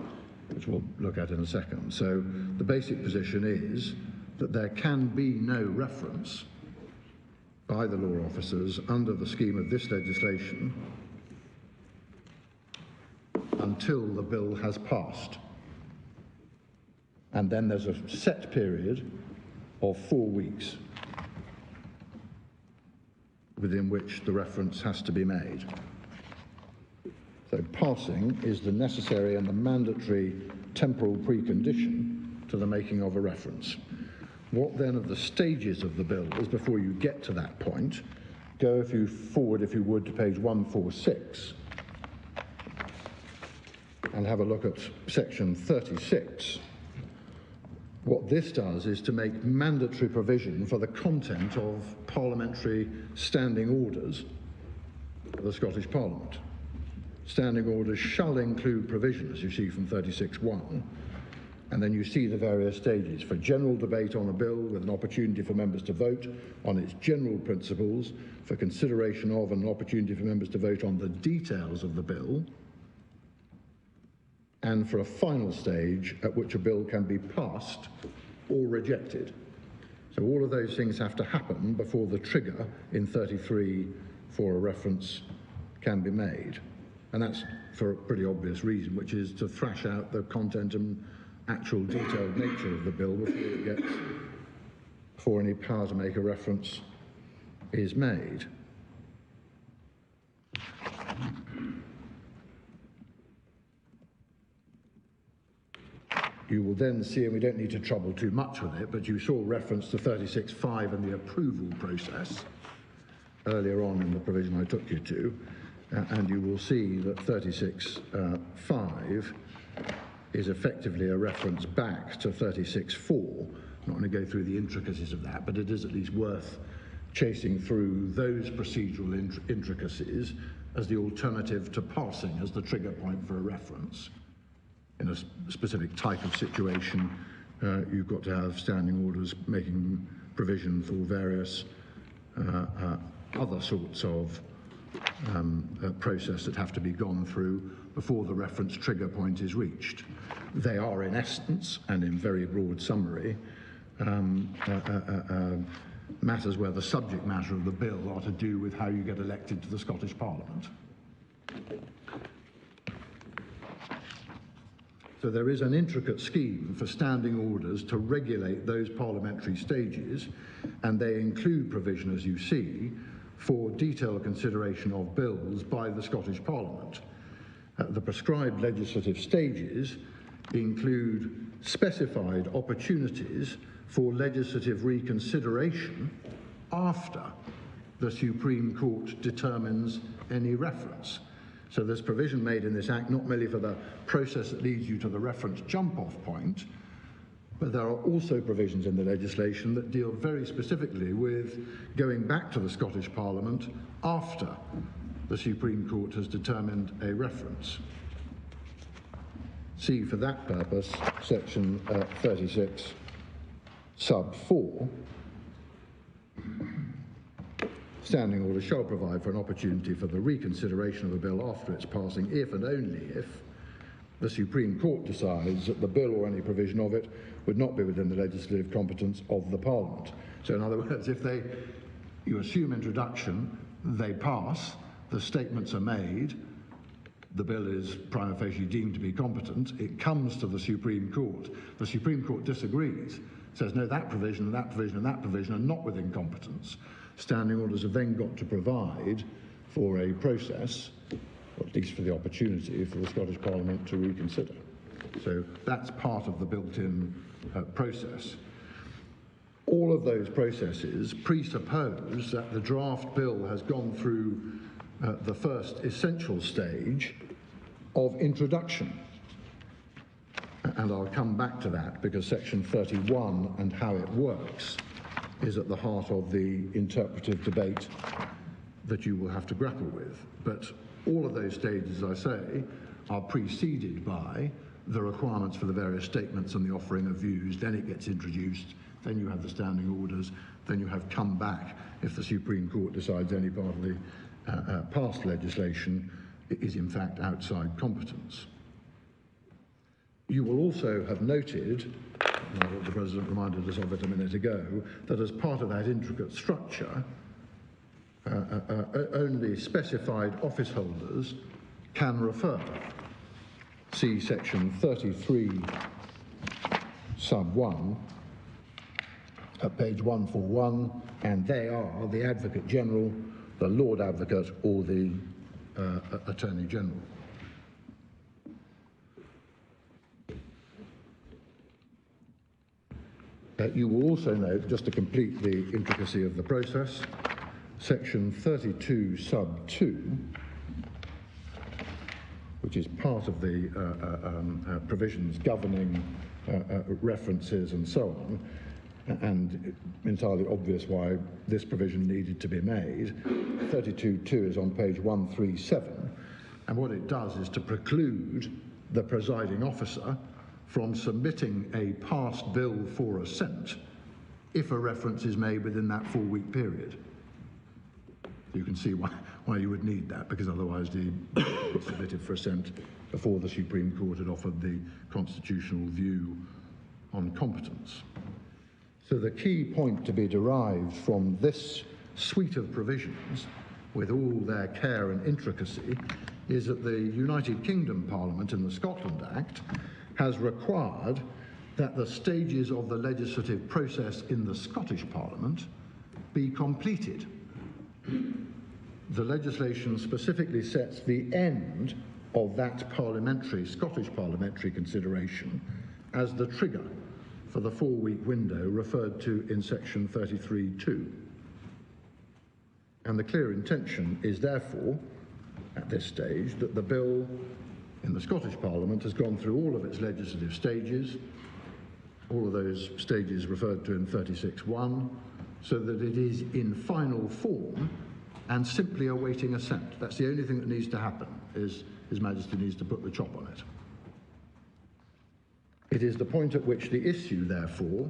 which we'll look at in a second. So the basic position is that there can be no reference by the law officers under the scheme of this legislation until the bill has passed. And then there's a set period of 4 weeks within which the reference has to be made. So passing is the necessary and the mandatory temporal precondition to the making of a reference. What then of the stages of the bills before you get to that point? Go forward, if you would, to page 146 and have a look at section 36. What this does is to make mandatory provision for the content of parliamentary standing orders of the Scottish Parliament. Standing orders shall include provision, as you see from 36(1), and then you see the various stages for general debate on a bill with an opportunity for members to vote on its general principles, for consideration of and an opportunity for members to vote on the details of the bill, and for a final stage at which a bill can be passed or rejected. So all of those things have to happen before the trigger in 33 for a reference can be made. And that's for a pretty obvious reason, which is to thrash out the content and actual detailed nature of the bill before any power to make a reference is made. You will then see, and we don't need to trouble too much with it, but you saw reference to 36(5) and the approval process earlier on in the provision I took you to, and you will see that 36(5) is effectively a reference back to 36(4). I'm not going to go through the intricacies of that, but it is at least worth chasing through those procedural intricacies as the alternative to passing as the trigger point for a reference. In a specific type of situation, you've got to have standing orders making provision for various other sorts of process that have to be gone through before the reference trigger point is reached. They are, in essence, and in very broad summary, matters where the subject matter of the bill are to do with how you get elected to the Scottish Parliament. So there is an intricate scheme for standing orders to regulate those parliamentary stages, and they include provision, as you see, for detailed consideration of bills by the Scottish Parliament. The prescribed legislative stages include specified opportunities for legislative reconsideration after the Supreme Court determines any reference. So there's provision made in this Act not merely for the process that leads you to the reference jump-off point, But there are also provisions in the legislation that deal very specifically with going back to the Scottish Parliament after the Supreme Court has determined a reference. See, for that purpose, section 36, sub 4, standing order shall provide for an opportunity for the reconsideration of a bill after its passing if and only if the Supreme Court decides that the bill or any provision of it would not be within the legislative competence of the Parliament. So in other words, if you assume introduction, they pass, the statements are made, the bill is prima facie deemed to be competent, it comes to the Supreme Court. The Supreme Court disagrees, says no, that provision and that provision and that provision are not within competence. Standing orders have then got to provide for a process, or at least for the opportunity for the Scottish Parliament to reconsider. So that's part of the built-in process. All of those processes presuppose that the draft bill has gone through the first essential stage of introduction. And I'll come back to that because section 31 and how it works is at the heart of the interpretive debate that you will have to grapple with. But all of those stages, as I say, are preceded by the requirements for the various statements and the offering of views. Then it gets introduced, then you have the standing orders, then you have come back if the Supreme Court decides any part of the past legislation is in fact outside competence. You will also have noted, and I thought the President reminded us of it a minute ago, that as part of that intricate structure, only specified office holders can refer. See section 33, sub 1, at page 141, and they are the Advocate General, the Lord Advocate, or the Attorney General. You will also note, just to complete the intricacy of the process, section 32 sub 2, which is part of the provisions governing references and so on, and entirely obvious why this provision needed to be made. 32.2 is on page 137, and what it does is to preclude the presiding officer from submitting a passed bill for assent if a reference is made within that 4-week period. You can see why you would need that, because otherwise the bill was submitted for assent before the Supreme Court had offered the constitutional view on competence. So the key point to be derived from this suite of provisions, with all their care and intricacy, is that the United Kingdom Parliament in the Scotland Act has required that the stages of the legislative process in the Scottish Parliament be completed. The legislation specifically sets the end of that Scottish parliamentary consideration as the trigger for the 4-week window referred to in section 33.2. And the clear intention is therefore, at this stage, that the bill in the Scottish Parliament has gone through all of its legislative stages, all of those stages referred to in 36.1, so that it is in final form and simply awaiting assent. That's the only thing that needs to happen, is His Majesty needs to put the chop on it. It is the point at which the issue, therefore,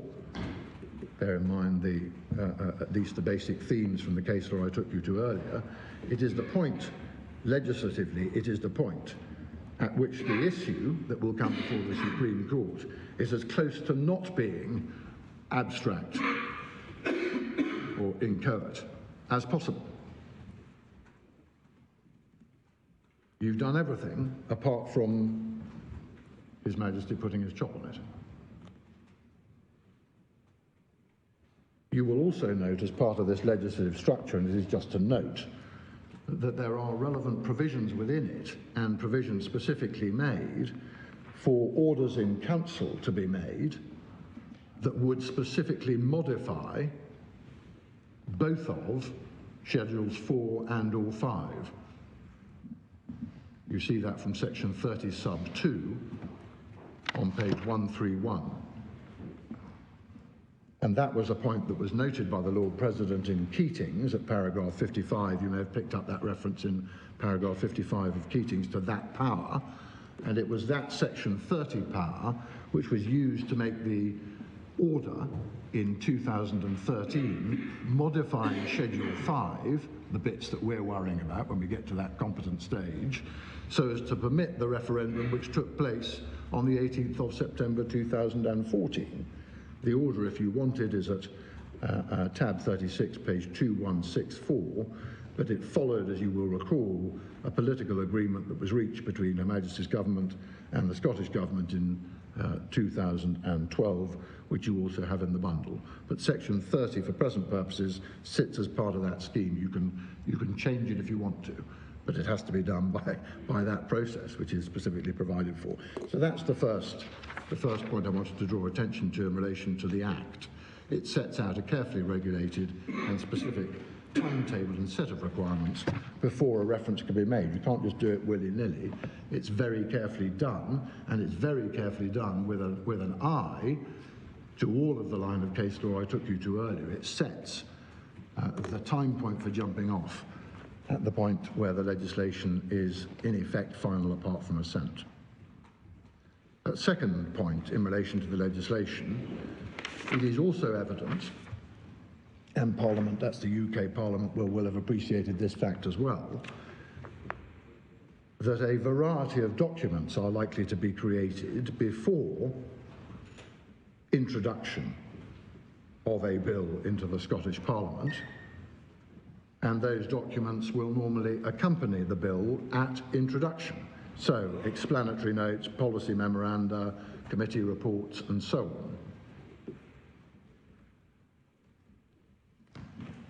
bear in mind at least the basic themes from the case law I took you to earlier, it is the point, legislatively, it is the point at which the issue that will come before the Supreme Court is as close to not being abstract or inchoate as possible. You've done everything apart from His Majesty putting his chop on it. You will also note, as part of this legislative structure, and it is just to note, that there are relevant provisions within it, and provisions specifically made for orders in council to be made that would specifically modify both of Schedules 4 and or 5. You see that from section 30 sub 2 on page 131. And that was a point that was noted by the Lord President in Keating's at paragraph 55. You may have picked up that reference in paragraph 55 of Keating's to that power. And it was that section 30 power which was used to make the order in 2013 modifying Schedule 5, the bits that we're worrying about when we get to that competent stage, so as to permit the referendum which took place on the 18th of September 2014. The order, if you wanted, is at tab 36, page 2164, but it followed, as you will recall, a political agreement that was reached between Her Majesty's Government and the Scottish Government in 2012, which you also have in the bundle. But section 30, for present purposes, sits as part of that scheme. You can change it if you want to, but it has to be done by that process, which is specifically provided for. So that's the first point I wanted to draw attention to in relation to the Act. It sets out a carefully regulated and specific timetable and set of requirements before a reference can be made. You can't just do it willy-nilly. It's very carefully done, and it's very carefully done with an eye to all of the line of case law I took you to earlier. It sets the time point for jumping off at the point where the legislation is in effect final apart from assent. Second point in relation to the legislation, it is also evident, and Parliament, that's the UK Parliament, will have appreciated this fact as well, that a variety of documents are likely to be created before introduction of a bill into the Scottish Parliament, and those documents will normally accompany the bill at introduction. So, explanatory notes, policy memoranda, committee reports, and so on.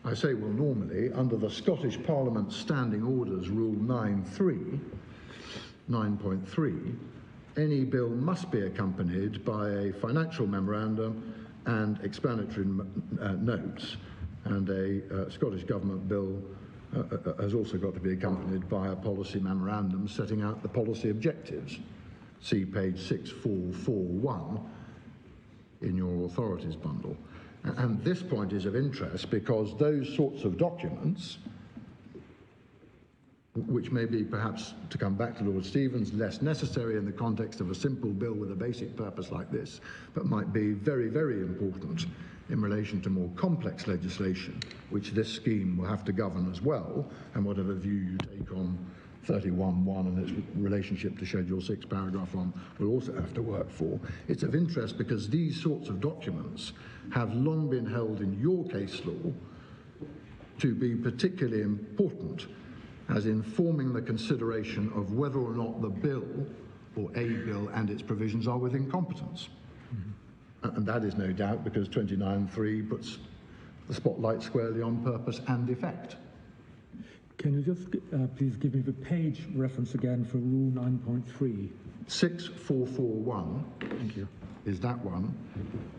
I say will normally, under the Scottish Parliament Standing Orders Rule 9.3, any bill must be accompanied by a financial memorandum and explanatory notes, and a Scottish Government bill has also got to be accompanied by a policy memorandum setting out the policy objectives. See page 6441 in your authorities bundle. And this point is of interest because those sorts of documents, which may be perhaps, to come back to Lord Stevens, less necessary in the context of a simple bill with a basic purpose like this, but might be very, very important in relation to more complex legislation, which this scheme will have to govern as well, and whatever view you take on 31.1 and its relationship to Schedule 6, paragraph 1, will also have to work for. It's of interest because these sorts of documents have long been held in your case law to be particularly important as informing the consideration of whether or not the bill or a bill and its provisions are within competence. And that is no doubt because 29.3 puts the spotlight squarely on purpose and effect. Can you just please give me the page reference again for Rule 9.3? 6441. Thank you. Is that one.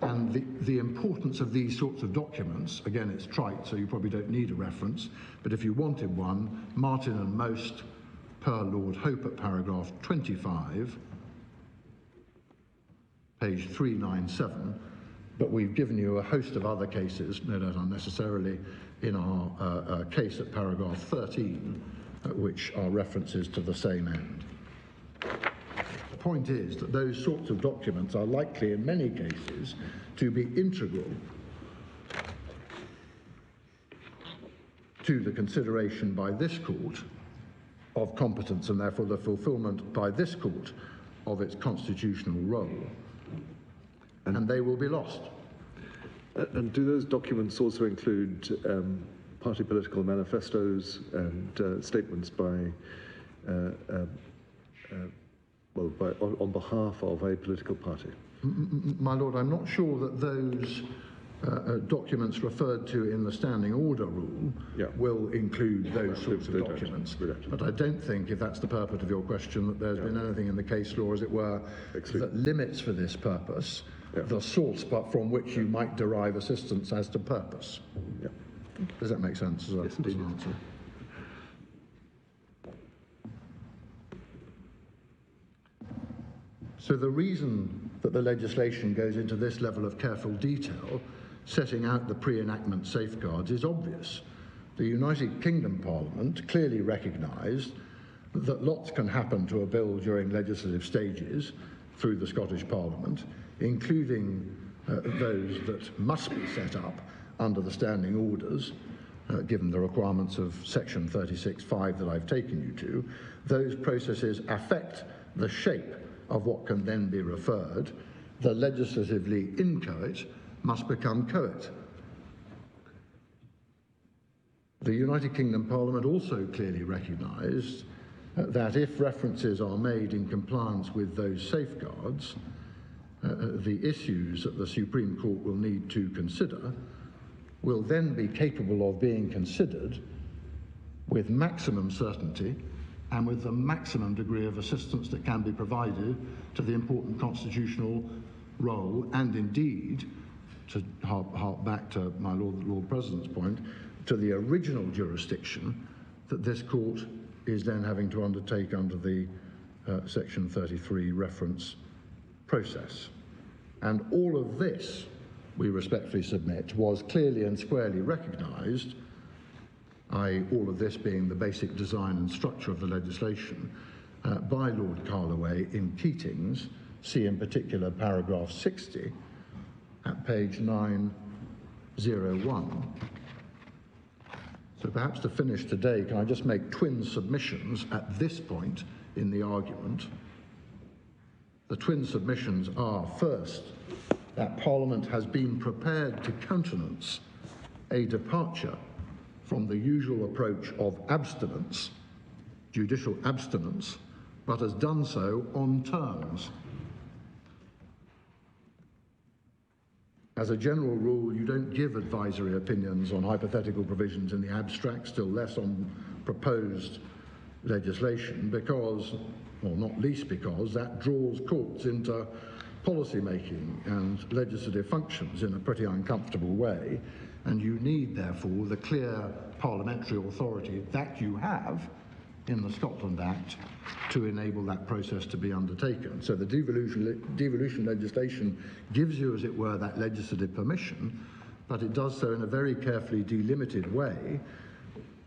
And the importance of these sorts of documents, again, it's trite, so you probably don't need a reference, but if you wanted one, Martin and Most per Lord Hope at paragraph 25, page 397, but we've given you a host of other cases, no doubt unnecessarily, in our case at paragraph 13, which are references to the same end. The point is that those sorts of documents are likely in many cases to be integral to the consideration by this court of competence and therefore the fulfilment by this court of its constitutional role. And they will be lost. And do those documents also include party political manifestos and statements by on behalf of a political party? My Lord, I'm not sure that those documents referred to in the Standing Order Rule will include those sorts of documents. But I don't think, if that's the purport of your question, that there's been anything in the case law, as it were, that limits for this purpose the source but from which you might derive assistance as to purpose. Does that make sense as an answer? So the reason that the legislation goes into this level of careful detail setting out the pre-enactment safeguards is obvious. The United Kingdom Parliament clearly recognised that lots can happen to a bill during legislative stages through the Scottish Parliament, including those that must be set up under the standing orders, given the requirements of section 36(5) that I've taken you to. Those processes affect the shape of what can then be referred. The legislatively inchoate must become coet. The United Kingdom Parliament also clearly recognised that if references are made in compliance with those safeguards, the issues that the Supreme Court will need to consider will then be capable of being considered with maximum certainty and with the maximum degree of assistance that can be provided to the important constitutional role, and indeed, to hark back to my Lord President's point, to the original jurisdiction that this court is then having to undertake under the Section 33 reference process. And all of this, we respectfully submit, was clearly and squarely recognised, i.e. all of this being the basic design and structure of the legislation, by Lord Carloway in Keating's, see in particular paragraph 60 at page 901. So perhaps to finish today, can I just make twin submissions at this point in the argument? The twin submissions are, first, that Parliament has been prepared to countenance a departure from the usual approach of abstinence, judicial abstinence, but has done so on terms. As a general rule, you don't give advisory opinions on hypothetical provisions in the abstract, still less on proposed legislation, because, or not least because, that draws courts into policy making and legislative functions in a pretty uncomfortable way, and you need, therefore, the clear parliamentary authority that you have in the Scotland Act to enable that process to be undertaken. So the devolution legislation gives you, as it were, that legislative permission, but it does so in a very carefully delimited way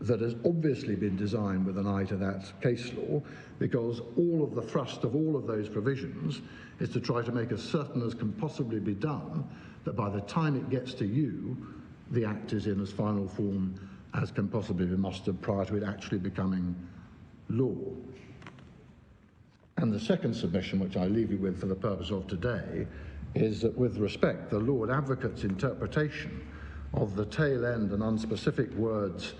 that has obviously been designed with an eye to that case law, because all of the thrust of all of those provisions is to try to make as certain as can possibly be done that by the time it gets to you, the Act is in as final form as can possibly be mustered prior to it actually becoming law. And the second submission, which I leave you with for the purpose of today, is that with respect, the Lord Advocate's interpretation of the tail end and unspecific words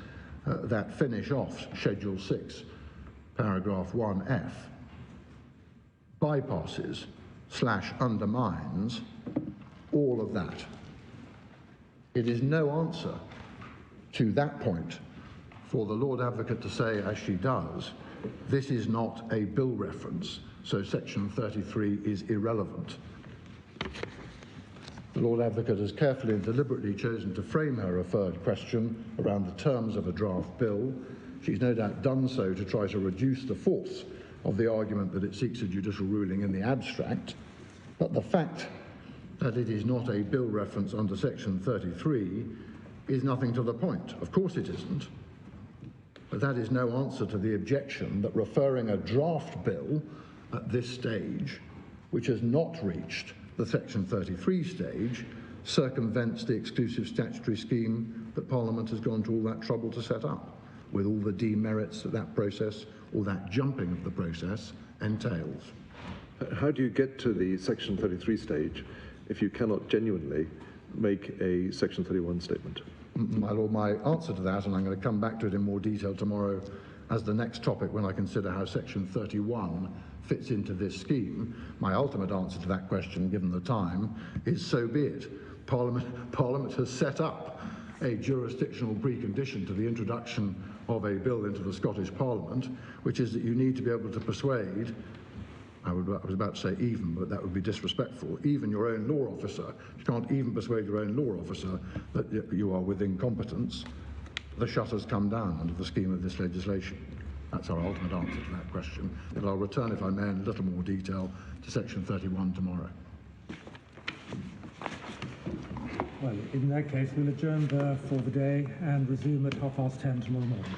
that finish off Schedule 6, paragraph 1F, bypasses / undermines all of that. It is no answer to that point for the Lord Advocate to say, as she does, this is not a bill reference, so Section 33 is irrelevant. The Lord Advocate has carefully and deliberately chosen to frame her referred question around the terms of a draft bill. She's no doubt done so to try to reduce the force of the argument that it seeks a judicial ruling in the abstract, but the fact that it is not a bill reference under Section 33 is nothing to the point. Of course it isn't. But that is no answer to the objection that referring a draft bill at this stage, which has not reached the Section 33 stage, circumvents the exclusive statutory scheme that Parliament has gone to all that trouble to set up, with all the demerits that that process, or that jumping of the process, entails. How do you get to the Section 33 stage if you cannot genuinely make a Section 31 statement? My Lord, my answer to that, and I'm going to come back to it in more detail tomorrow as the next topic when I consider how Section 31 fits into this scheme, my ultimate answer to that question, given the time, is so be it. Parliament has set up a jurisdictional precondition to the introduction of a bill into the Scottish Parliament, which is that you need to be able to persuade, I was about to say even, but that would be disrespectful, even your own law officer. You can't even persuade your own law officer that you are within competence. The shutters come down under the scheme of this legislation. That's our ultimate answer to that question. But I'll return, if I may, in a little more detail to Section 31 tomorrow. Well, in that case, we'll adjourn there for the day and resume at 10:30 tomorrow morning.